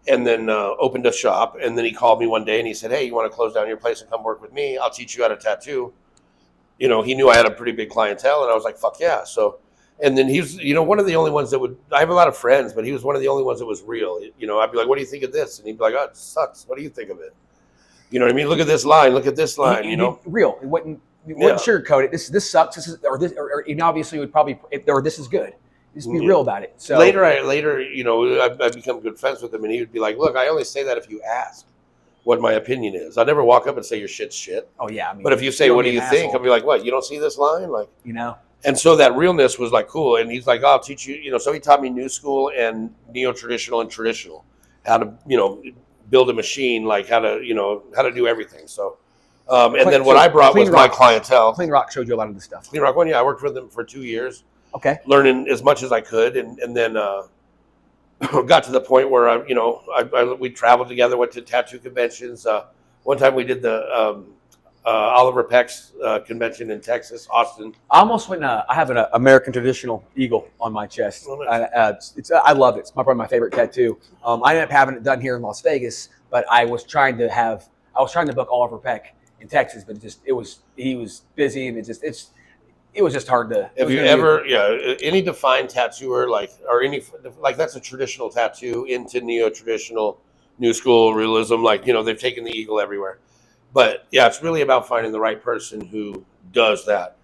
then opened a shop. And then he called me one day and he said, "Hey, you want to close down your place and come work with me? I'll teach you how to tattoo." You know, he knew I had a pretty big clientele, and I was like, "Fuck yeah!" So, and then he's, you know, one of the only ones that would. I have a lot of friends, but he was one of the only ones that was real. You know, I'd be like, "What do you think of this?" And he'd be like, "Oh, it sucks. What do you think of it?" You know what I mean? Look at this line. Look at this line. You know, real. It wouldn't sugarcoat it. This sucks. This is or and obviously it would probably or this is good. Just be real about it. So later, you know, I've become good friends with him, and he would be like, "Look, I only say that if you ask what my opinion is. I never walk up and say your shit's shit." Oh yeah, I mean, but if you say, "What do you think?" asshole. I'll be like, "What? You don't see this line?" Like, you know. And so that realness was like cool. And he's like, "Oh, I'll teach you." You know, so he taught me new school and neo-traditional and traditional, how to, you know, build a machine, like how to, you know, how to do everything. So, and then what I brought was my clientele. Clean Rock showed you a lot of the stuff. Clean Rock one, yeah, I worked with them for 2 years. Okay. Learning as much as I could, and then got to the point where we traveled together, went to tattoo conventions. One time we did the Oliver Peck's convention in Texas, Austin. I almost went. I have an American traditional eagle on my chest. Oh, nice. I love it. It's probably my favorite tattoo. I ended up having it done here in Las Vegas, but I was trying to book Oliver Peck in Texas, but he was busy, and it was just hard to. Have you ever, any defined tattooer that's a traditional tattoo into neo-traditional, new school realism, like, you know, they've taken the eagle everywhere. But yeah, it's really about finding the right person who does that.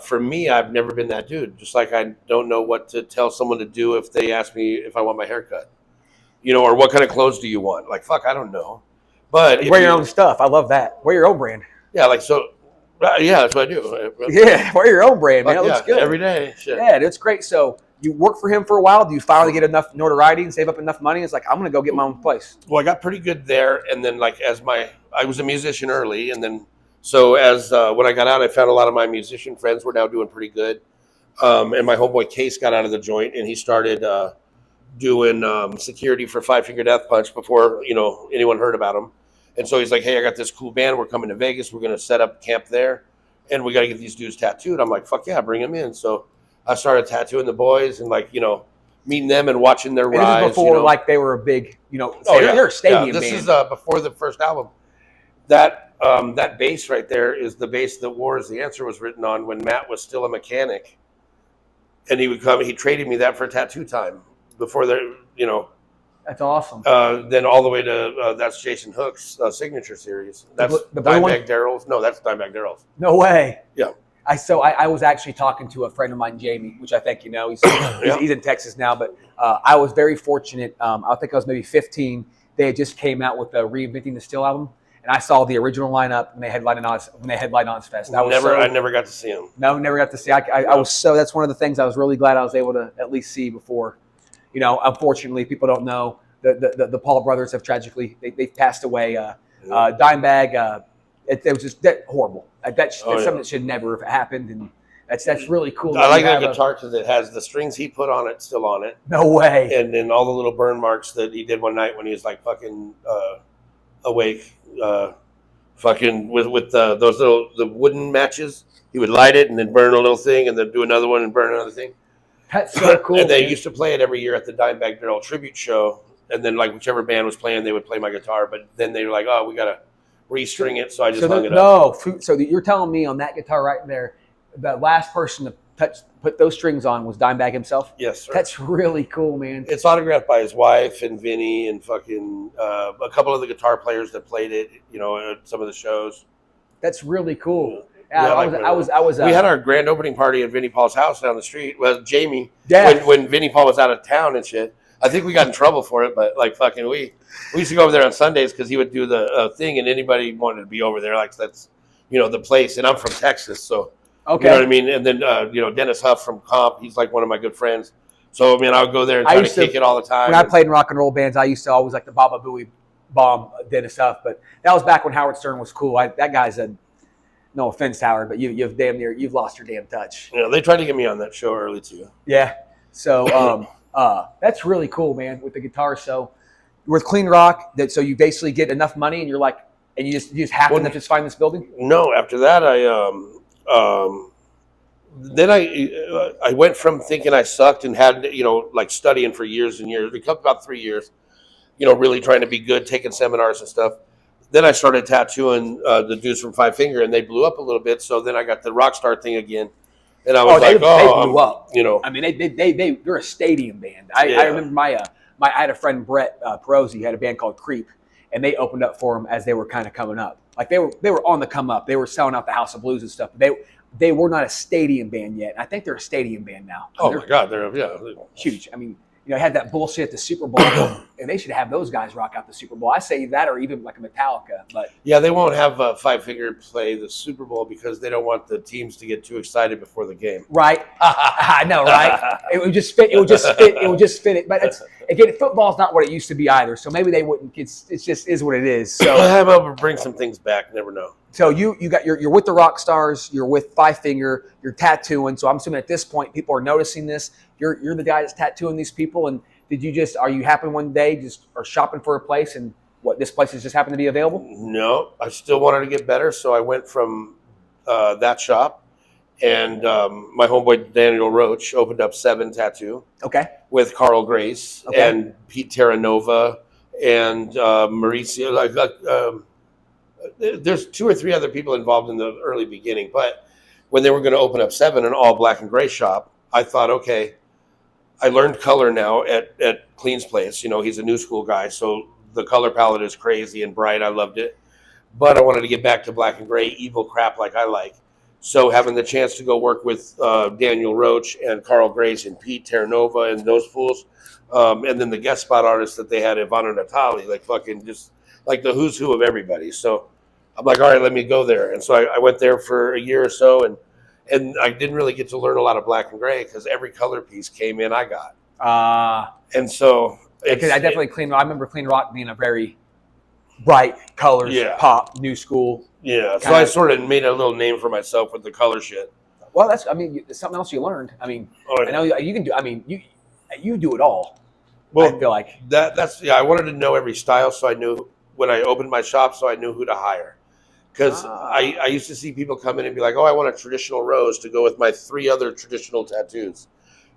For me, I've never been that dude. Just like I don't know what to tell someone to do if they ask me if I want my hair cut, you know, or what kind of clothes do you want? Like, fuck, I don't know. But wear your own stuff. I love that. Wear your own brand. Yeah, like so. Yeah, that's what I do. Yeah, wear your own brand, man. It looks good every day. Shit. Yeah, it's great. So you work for him for a while. Do you finally get enough notoriety and save up enough money? It's like, I'm going to go get my own place. Well, I got pretty good there, and then like I was a musician early, and then so when I got out, I found a lot of my musician friends were now doing pretty good, and my homeboy Case got out of the joint, and he started doing security for Five Finger Death Punch before, you know, anyone heard about him. And so he's like, "Hey, I got this cool band. We're coming to Vegas. We're going to set up camp there, and we got to get these dudes tattooed." I'm like, "Fuck yeah, bring them in." So I started tattooing the boys and, like, you know, meeting them and watching their rise. This is before, you know, like, they were a big, you know, they're a stadium this band. Is before the first album. That bass right there is the bass that War Is the Answer was written on when Matt was still a mechanic, and he would come. He traded me that for tattoo time before there, you know. That's awesome. Then all the way to that's Jason Hook's signature series. That's the blue one? Dimebag Darrell's. No, that's Dimebag Darrell's. No way. Yeah. I was actually talking to a friend of mine, Jamie, which I think you know. He's in Texas now, but I was very fortunate. I think I was maybe 15. They had just came out with a Reinventing the Steel album, and I saw the original lineup when they headlined Ozfest. I never got to see him. No, never got to see. I was so. That's one of the things I was really glad I was able to at least see before. You know, unfortunately, people don't know the Paul brothers have tragically they've passed away. Dimebag, it was just horrible. That's something that should never have happened, and that's really cool. I like that guitar because it has the strings he put on it still on it. No way. And then all the little burn marks that he did one night when he was like fucking awake, fucking with those the wooden matches. He would light it and then burn a little thing, and then do another one and burn another thing. That's so cool. And they used to play it every year at the Dimebag Darrell tribute show. And then, like, whichever band was playing, they would play my guitar. But then they were like, "Oh, we gotta restring it," so I just hung it up. No, so you're telling me on that guitar right there, the last person to put those strings on was Dimebag himself? Yes, sir. That's really cool, man. It's autographed by his wife and Vinny and fucking a couple of the guitar players that played it, you know, at some of the shows. That's really cool. Yeah, I was. We had our grand opening party at Vinny Paul's house down the street. Well, Jamie, yeah. when Vinny Paul was out of town and shit. I think we got in trouble for it, but like fucking we used to go over there on Sundays because he would do the thing, and anybody wanted to be over there, like that's, you know, the place. And I'm from Texas, so okay, you know what I mean. And then you know, Dennis Huff from Comp, he's like one of my good friends. So I mean, I would go there and try to kick it all the time. When I played in rock and roll bands, I used to always like the Baba Booey bomb Dennis Huff, but that was back when Howard Stern was cool. That guy's a no offense, Howard, but you've lost your damn touch. Yeah, they tried to get me on that show early too. Yeah, so. That's really cool, man, with the guitar. So with Clean Rock, so you basically get enough money and you're like, And you just happened to just find this building? No, after that, then I went from thinking I sucked and had, like studying for years and years. It took about 3 years, really trying to be good, taking seminars and stuff. Then I started tattooing the dudes from Five Finger, and they blew up a little bit. So then I got the Rockstar thing again, and I was they oh, blew up. I mean, they're a stadium band. I remember I had a friend, Brett Perosi, had a band called Creep, and they opened up for them as they were kind of coming up. Like they were on the come up. They were selling out the House of Blues and stuff. They were not a stadium band yet. I think they're a stadium band now. My God, they're huge. I mean, had that bullshit at the Super Bowl, and they should have those guys rock out the Super Bowl. I say that, or even like a Metallica. But yeah, they won't have Five Finger play the Super Bowl because they don't want the teams to get too excited before the game. Right, I know, right? It would just fit. It would just fit it. But again, football's not what it used to be either. So maybe they wouldn't. It just is what it is. So I'm able to bring some things back. Never know. So you're with the rock stars. You're with Five Finger. You're tattooing. So I'm assuming at this point people are noticing this. You're the guy that's tattooing these people. And are you happy one day just are shopping for a place and this place has just happened to be available? No, I still wanted to get better, so I went from that shop, and my homeboy Daniel Roach opened up 7 Tattoo. Okay. With Carl Grace and Pete Terranova and Mauricio. There's 2 or 3 other people involved in the early beginning, but when they were going to open up 7, an all black and gray shop, I thought, okay, I learned color now at Clean's place. He's a new school guy, so the color palette is crazy and bright. I loved it, but I wanted to get back to black and gray, evil crap like I like. So having the chance to go work with Daniel Roach and Carl Grace and Pete Terranova and those fools, and then the guest spot artists that they had, Ivana Natali, like fucking just like the who's who of everybody. So I'm like, all right, let me go there. And so I went there for a year or so, and I didn't really get to learn a lot of black and gray because every color piece came in I got. And so I definitely I remember Clean Rock being a very bright colors, pop, new school. Yeah, so I sort of made a little name for myself with the color shit. Well, it's something else you learned. I mean, I know you can do. I mean, you do it all. Well, I feel like that's I wanted to know every style, so I knew when I opened my shop, so I knew who to hire. Because I used to see people come in and be like, oh, I want a traditional rose to go with my 3 other traditional tattoos.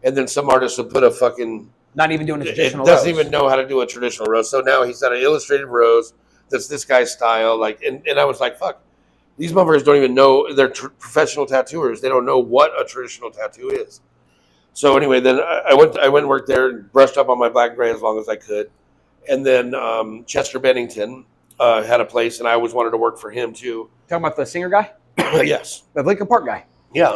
And then some artist will put a fucking... Not even doing a traditional rose. Doesn't even know how to do a traditional rose. So now he's got an illustrated rose that's this guy's style. And I was like, fuck. These motherfuckers don't even know. They're professional tattooers. They don't know what a traditional tattoo is. So anyway, then I went and worked there and brushed up on my black and gray as long as I could. And then Chester Bennington... had a place, and I always wanted to work for him too. Talking about the singer guy? Yes. The Lincoln Park guy? Yeah.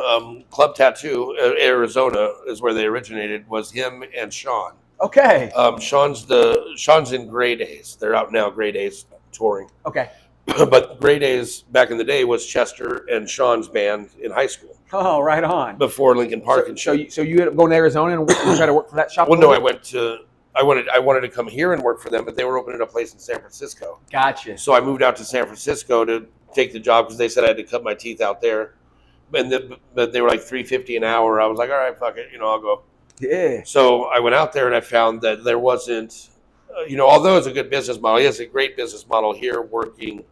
Club Tattoo, Arizona is where they originated, was him and Sean. Okay. Sean's in Gray Days. They're out now, Gray Days touring. Okay. But Gray Days back in the day was Chester and Sean's band in high school. Oh, right on. Before Lincoln Park So you ended up going to Arizona and try to work for that shop? Well, no, I wanted to come here and work for them, but they were opening a place in San Francisco. Gotcha. So I moved out to San Francisco to take the job because they said I had to cut my teeth out there. But they were like $350 an hour. I was like, all right, fuck it, I'll go. Yeah. So I went out there and I found that there wasn't, although it's a good business model, it's a great business model here working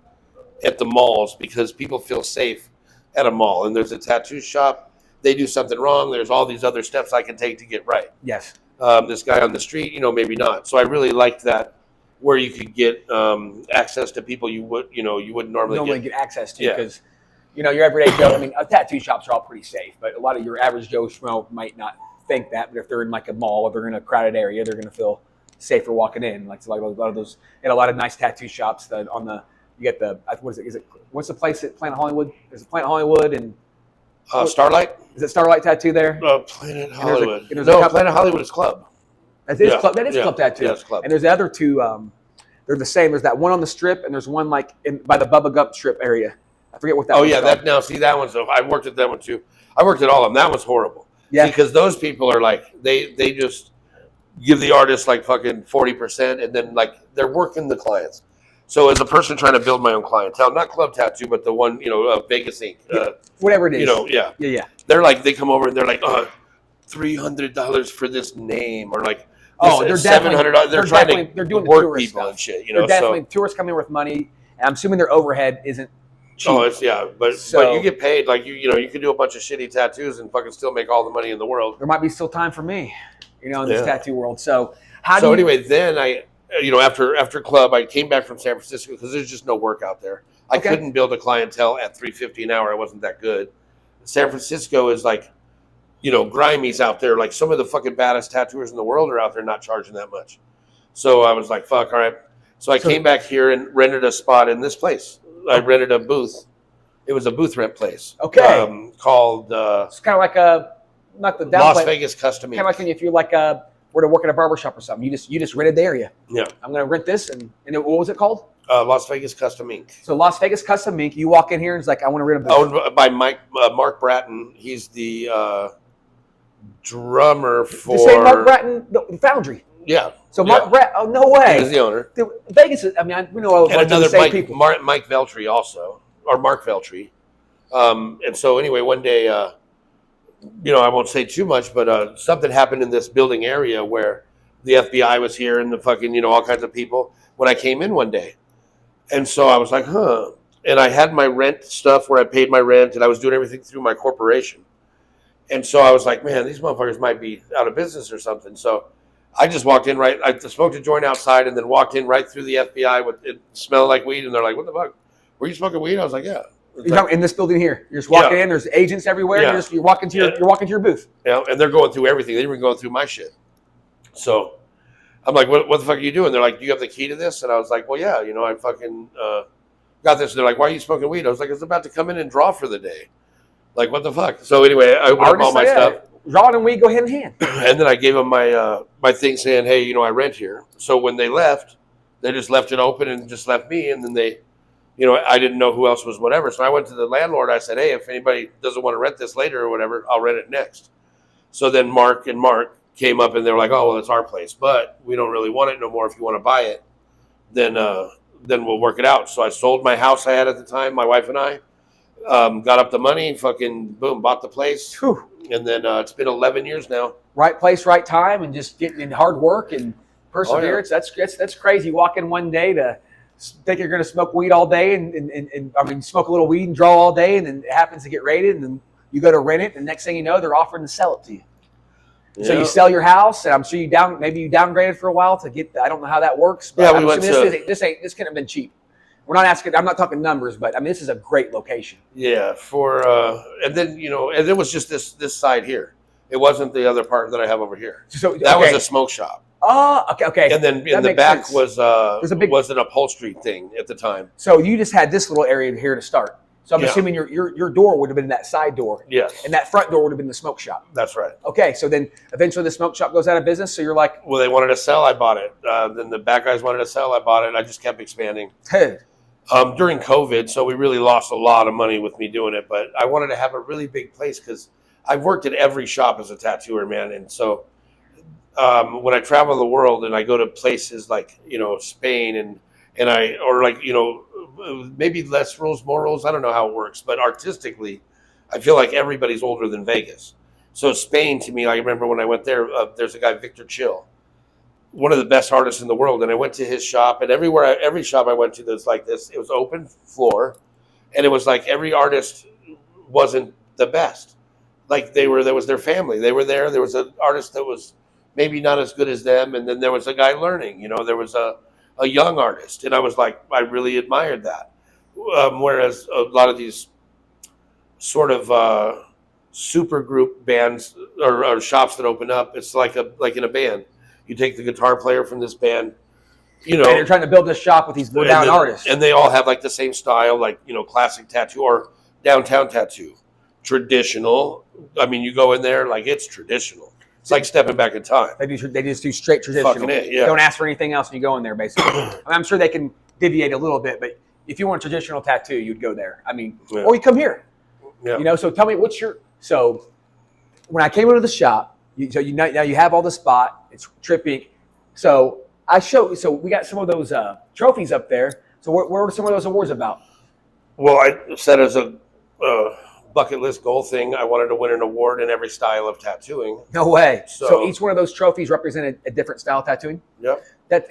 at the malls because people feel safe at a mall. And there's a tattoo shop. They do something wrong. There's all these other steps I can take to get right. Yes. This guy on the street, maybe not. So I really liked that, where you could get access to people you wouldn't normally get access to because your everyday Joe. I mean, tattoo shops are all pretty safe, but a lot of your average Joe Schmo might not think that. But if they're in like a mall or they're in a crowded area, they're going to feel safer walking in. Like a lot of those, and a lot of nice tattoo shops that you get the what is it? What's the place at Planet Hollywood? There's a Planet Hollywood and. Starlight? Is it Starlight Tattoo there? Planet Hollywood. No, Planet Hollywood is Club. That is Club. That is Club Tattoo. Yeah, it's Club. And there's the other 2. They're the same. There's that one on the Strip, and there's one like by the Bubba Gump Strip area. I forget what that. Oh one's yeah, called. that one's. I worked at that one too. I worked at all of them. That one's horrible. Yeah. Because those people are like they just give the artist like fucking 40%, and then like they're working the clients. So as a person trying to build my own clientele, not Club Tattoo, but the one, Vegas Inc. Whatever it is. Yeah. They're like, they come over and they're like, $300 for this name, or like, they're $700. They're trying to they're doing work the tourist people stuff. and shit, They're definitely tourists come in with money, And I'm assuming their overhead isn't cheap. Oh, it's but So- you get paid like you can do a bunch of shitty tattoos and fucking still make all the money in the world. There might be still time for me, in this Yeah. tattoo world. So how So do you, anyway, then I, after club, I came back from San Francisco because there's just no work out there. I Okay. couldn't build a clientele at $350 an hour. I wasn't that good. San Francisco is like, grimey's out there. Like some of the fucking baddest tattooers in the world are out there not charging that much. So I was like, fuck, all right. So I came back here and rented a spot in this place. I rented a booth. It was a booth rent place. Okay. Called it's kind of like not the Las downplay, Vegas Custom kind of Ink. like if you were to work at a barbershop or something, you just rented the area. Yeah. I'm going to rent this, and what was it called? Las Vegas Custom Ink. So Las Vegas Custom Ink. You walk in here and it's like, I want to rent a booth. Owned by Mark Bratton. He's the drummer for. Just say Mark Bratton, the Foundry. Yeah. So Mark Yeah. Bratton. Oh, no way. He's the owner. Dude, Vegas is, we know a And bunch of the another same people. Mike Veltri also, or Mark Veltri. And so anyway, one day, I won't say too much, but something happened in this building area where the FBI was here and the fucking, all kinds of people when I came in one day. And so I was like, huh. And I had my rent stuff where I paid my rent and I was doing everything through my corporation. And so I was like, man, these motherfuckers might be out of business or something. So I just walked in I smoked a joint outside and then walked in right through the FBI with it smelling like weed. And they're like, what the fuck? Were you smoking weed? I was like, yeah. You're talking in this building here. You're just walking Yeah. in. There's agents everywhere. Yeah. You're walking to your booth. And they're going through everything. They were going through my shit. So I'm like, what the fuck are you doing? They're like, do you have the key to this? And I was like, well, yeah, I fucking got this. And they're like, why are you smoking weed? I was like, it's about to come in and draw for the day. Like, what the fuck? So anyway, I opened up all my stuff. Drawing and weed go hand in hand. And then I gave them my my thing saying, hey, I rent here. So when they left, they just left it open and just left me. And then they, I didn't know who else was whatever. So I went to the landlord. I said, hey, if anybody doesn't want to rent this later or whatever, I'll rent it next. So then Mark came up and they were like, oh, well, it's our place, but we don't really want it no more. If you want to buy it, then we'll work it out. So I sold my house I had at the time, my wife and I, got up the money, fucking boom, bought the place. Whew. And then it's been 11 years now. Right place, right time, and just getting in hard work and perseverance. That's crazy. You walk in one day to think you're going to smoke weed all day and smoke a little weed and draw all day, and then it happens to get raided, and then you go to rent it, and next thing you know, they're offering to sell it to you. So Yeah. you sell your house, and I'm sure maybe you downgraded for a while to get. I don't know how that works, but Yeah, we I'm went assuming this couldn't have been cheap. We're not asking. I'm not talking numbers, but this is a great location. Yeah, and then and it was just this side here. It wasn't the other part that I have over here. So That was a smoke shop. Oh, okay. And then in That the makes back sense. was an upholstery thing at the time. So you just had this little area here to start. So I'm Yeah. assuming your door would have been that side door, Yes, and that front door would have been the smoke shop. that's right. Okay, so then eventually the smoke shop goes out of business. So you're like, Well, they wanted to sell, I bought it. Then the back guys wanted to sell, I bought it. I just kept expanding. hey, During COVID, so we really lost a lot of money with me doing it. But I wanted to have a really big place because I've worked at every shop as a tattooer, man. And so when I travel the world and I go to places like Spain maybe less rules, more rules. I don't know how it works, but artistically, I feel like everybody's older than Vegas. So Spain, to me, I remember when I went there. There's a guy, Victor Chill, one of the best artists in the world, and I went to his shop. And every shop I went to that's like this, it was open floor, and it was like every artist wasn't the best. Like there was their family. They were there. There was an artist that was maybe not as good as them, and then there was a guy learning. There was a young artist, and I was like, I really admired that. Whereas a lot of these sort of super group bands or shops that open up, it's like in a band. You take the guitar player from this band, and you're trying to build this shop with these down artists, and they all have like the same style, like classic tattoo or downtown tattoo, traditional. I mean, you go in there like it's traditional. It's like stepping back in time. They just do straight traditional. Fucking it, yeah. Don't ask for anything else when you go in there, basically. I'm sure they can deviate a little bit, but if you want a traditional tattoo, you'd go there. Yeah. Or you come here. Yeah. So tell me so when I came into the shop, now you have all the spot. It's Trip Ink. So we got some of those trophies up there. So what are some of those awards about? Well, I said as a bucket list goal thing, I wanted to win an award in every style of tattooing. No way. So So- each one of those trophies represented a different style of tattooing? Yep.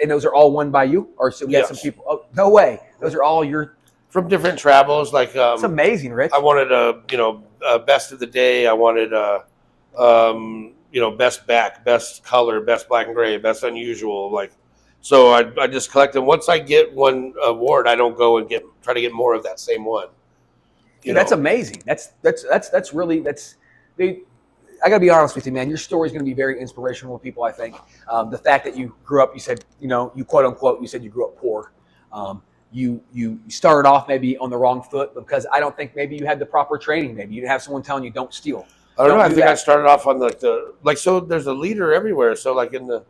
And those are all won by you? Or so we had some Yes. people? Oh, no way. Those are all your. From different travels, like It's amazing, Rich. I wanted a best of the day. I wanted best back, best color, best black and gray, best unusual. Like, so I just collect them. Once I get one award, I don't go and try to get more of that same one. Dude, that's amazing. That's really dude, I gotta be honest with you, man. Your story is gonna be very inspirational to people. I think the fact that you grew up, you said, you quote unquote, you said you grew up poor. You started off maybe on the wrong foot because I don't think maybe you had the proper training. Maybe you didn't have someone telling you don't steal. I don't know. I think that. I started off on so there's a leader everywhere. So like in the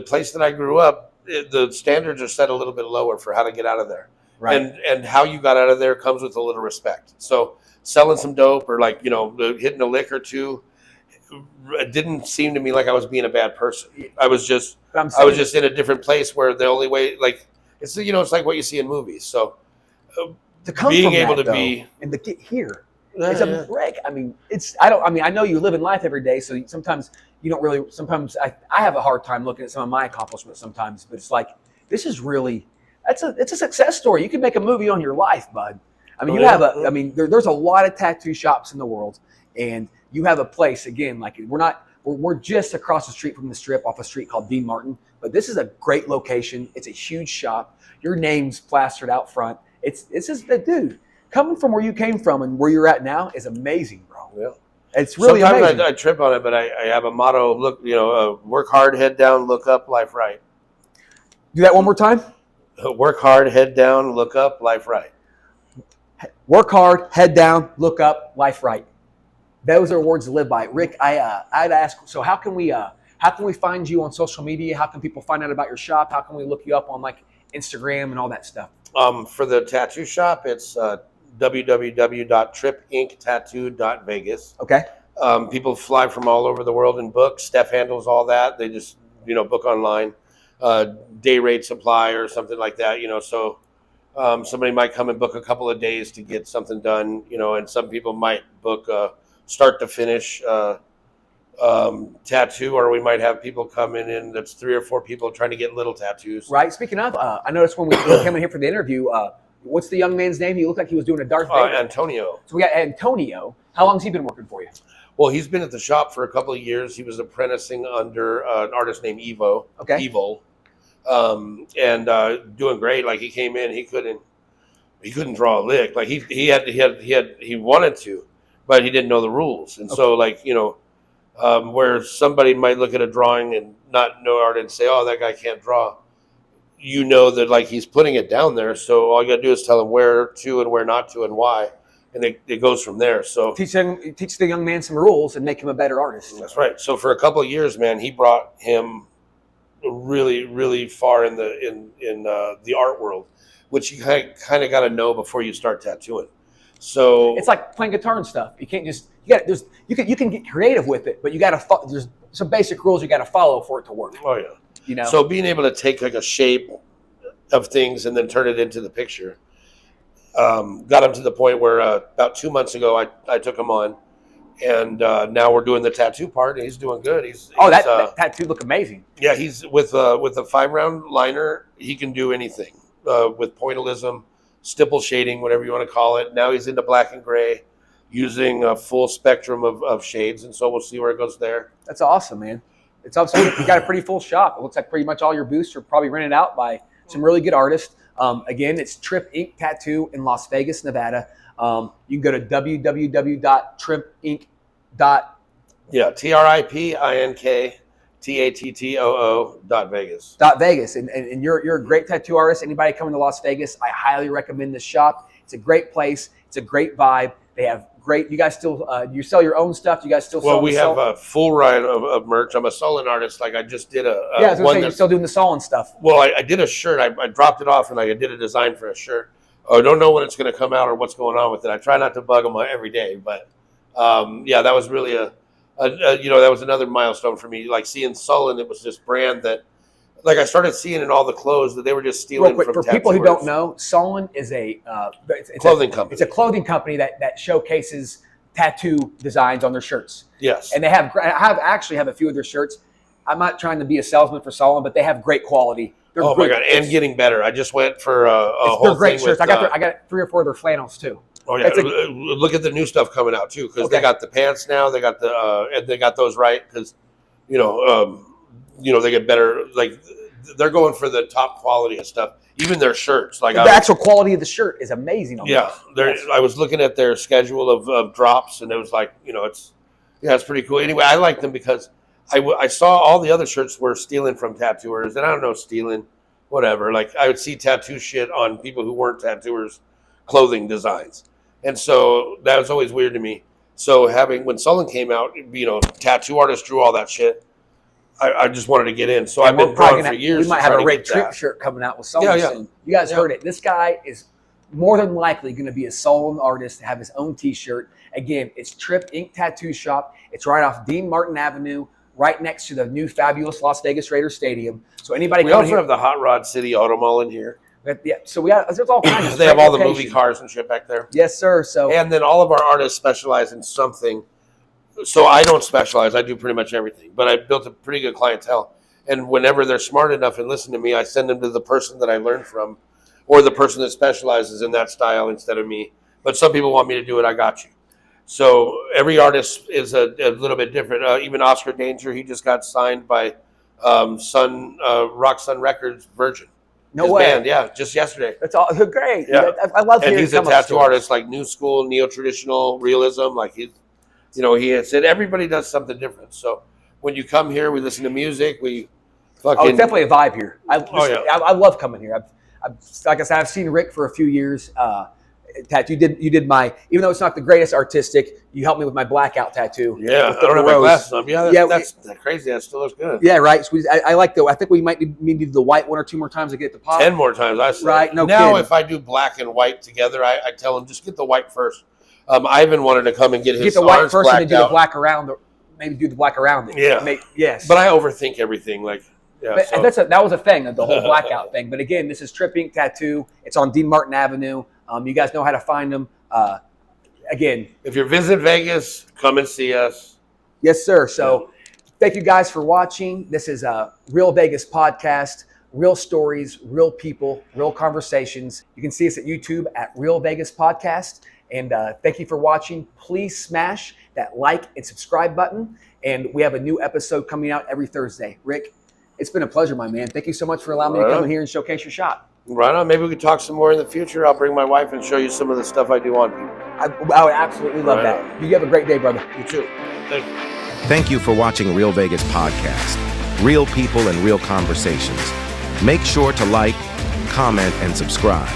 place that I grew up, the standards are set a little bit lower for how to get out of there. Right. And how you got out of there comes with a little respect. So selling some dope or hitting a lick or two, it didn't seem to me like I was being a bad person. I was just in a different place where the only way, like, it's like what you see in movies. So to come being from able that, to be and to get here, it's a wreck. I mean, I know you live in life every day, so sometimes you don't really. Sometimes I have a hard time looking at some of my accomplishments sometimes, but it's like this is really it's a success story. You can make a movie on your life, bud. I mean, there's a lot of tattoo shops in the world, and you have a place again. Like we're just across the street from the Strip, off a street called Dean Martin. But this is a great location. It's a huge shop. Your name's plastered out front. It's just dude. Coming from where you came from and where you're at now is amazing, bro. Yeah. It's really Sometimes amazing. I trip on it, but I have a motto: work hard, head down, look up, life right. Do that one more time. Work hard, head down, look up, life right. Work hard, head down, look up, life right. Those are words to live by. Rick, I'd ask. So how can we find you on social media? How can people find out about your shop? How can we look you up on like Instagram and all that stuff? For the tattoo shop, it's www.tripinktattoo.vegas. Okay. People fly from all over the world and book. Steph handles all that. They just book online, day rate supply or something like that. So somebody might come and book a couple of days to get something done. And some people might book start to finish tattoo, or we might have people come in that's 3 or 4 people trying to get little tattoos. Right. Speaking of, I noticed when we came in here for the interview, what's the young man's name? He looked like he was doing a Darth Vader. Antonio. So we got Antonio. How long has he been working for you? Well, he's been at the shop for a couple of years. He was apprenticing under an artist named Evo. Okay. Evo. And doing great. Like he came in, he couldn't draw a lick. Like he wanted to, but he didn't know the rules. And so where somebody might look at a drawing and not know art and say, "Oh, that guy can't draw," that like he's putting it down there. So all you got to do is tell him where to and where not to and why, and it goes from there. So Teach the young man some rules and make him a better artist. that's right. So for a couple of years, man, he brought him really, really far in the art world, which you kind of got to know before you start tattooing. So It's like playing guitar and stuff. You can't just you can get creative with it, but you got to there's some basic rules you got to follow for it to work. oh yeah. So So being able to take like a shape of things and then turn it into the picture, got him to the point where about 2 months ago I took him on, and now we're doing the tattoo part, and he's doing good. that tattoo look amazing. Yeah, he's with a 5-round liner. He can do anything with pointillism, stipple shading, whatever you want to call it. Now he's into black and gray, using a full spectrum of shades, and so we'll see where it goes there. That's awesome, man. It's awesome. You got a pretty full shop. It looks like pretty much all your booths are probably rented out by some really good artists. Again, it's Trip Ink Tattoo in Las Vegas, Nevada. You can go to www.tripink. Yeah, TRIPINKTATTOO.Vegas. Vegas, and you're a great tattoo artist. Anybody coming to Las Vegas, I highly recommend this shop. It's a great place. It's a great vibe. They have great. You guys still you sell your own stuff? You guys still sell? Well, we have a full line of merch. I'm a Solon artist. Like I just did I was gonna say you're still doing the Solon stuff. Well, I did a shirt. I dropped it off and I did a design for a shirt. I don't know when it's going to come out or what's going on with it. I try not to bug them every day, but yeah, that was really that was another milestone for me. Like seeing Solon, it was this brand that, like, I started seeing in all the clothes that they were just stealing from for people who tattooers. don't know, Solon is a Clothing company. It's a clothing company that showcases tattoo designs on their shirts. Yes. And they have actually have a few of their shirts. I'm not trying to be a salesman for Solon, but they have great quality. They're Oh my great. god, and getting better. I just went for a whole They're great thing shirts. with, I got 3 or 4 of their flannels too. Oh yeah, It's a- look at the new stuff coming out too, because Okay. they got the pants now. They got the and they got those right because you know they get better. Like they're going for the top quality of stuff. Even their shirts, like The actual quality of the shirt is amazing. On yeah, those. I was looking at their schedule of drops, and it was like it's pretty cool. Anyway, I like them because I saw all the other shirts were stealing from tattooers, and I don't know, stealing, whatever. Like I would see tattoo shit on people who weren't tattooers' clothing designs, and so that was always weird to me. So when Sullen came out, tattoo artists drew all that shit. I just wanted to get in, so I've been drawing for years. We might to have try a to Rick get Tripp that. shirt coming out with Sullen Yeah. soon. You guys heard it. This guy is more than likely going to be a Sullen artist to have his own T-shirt. Again, it's Tripp Ink Tattoo Shop. It's right off Dean Martin Avenue, right next to the new fabulous Las Vegas Raiders Stadium. So anybody We coming also here, have the Hot Rod City Auto Mall in here. so we got there's all kinds of They have great all the movie locations. cars and shit back there. Yes, sir. So And then all of our artists specialize in something. So I don't specialize. I do pretty much everything. But I built a pretty good clientele. And whenever they're smart enough and listen to me, I send them to the person that I learned from or the person that specializes in that style instead of me. But some people want me to do it. I got you. So every artist is a little bit different. Even Oscar Danger, he just got signed by Rock Sun Records Virgin. no His way. band, yeah, just yesterday. That's all great. Yeah. I love And hearing he's a come up tattoo stories. artist, like new school, neo-traditional realism. Like he had said everybody does something different. So when you come here, we listen to music. We fucking Oh, it's definitely a vibe here. yeah. I love coming here. I've like I said, I've seen Rick for a few years. Tattoo. You did my, even though it's not the greatest artistic, you helped me with my blackout tattoo. yeah. with I don't have my rose. glasses on. Yeah, Yeah, that's crazy. That still looks good. Yeah, right. So I like I think we might need to do the white 1 or 2 more times to get the pop. 10 more times. I say. Right, no Now, kidding. if I do black and white together, I tell them just get the white first. Ivan wanted to come and get his Get the white ours first and then blacked do the out. black around. Maybe do the black around it. Yeah. Yes. But I overthink everything. Like, yeah. But So. that was a thing, the whole blackout thing. But again, this is Tripp Ink Tattoo. It's on Dean Martin Avenue. You guys know how to find them. Again, If you're visit Vegas, come and see us. yes, sir. So thank you guys for watching. This is a Real Vegas podcast. Real stories, real people, real conversations. You can see us at YouTube at Real Vegas Podcast. And thank you for watching. Please smash that like and subscribe button. And we have a new episode coming out every Thursday. Rick, it's been a pleasure, my man. Thank you so much for allowing me to Right come on. in here and showcase your shop. Right on. Maybe we could talk some more in the future. I'll bring my wife and show you some of the stuff I do on people. I would absolutely love Right that. You have a great day, brother. You too. Thank you. Thank you for watching Real Vegas Podcast. Real people and real conversations. Make sure to like, comment, and subscribe.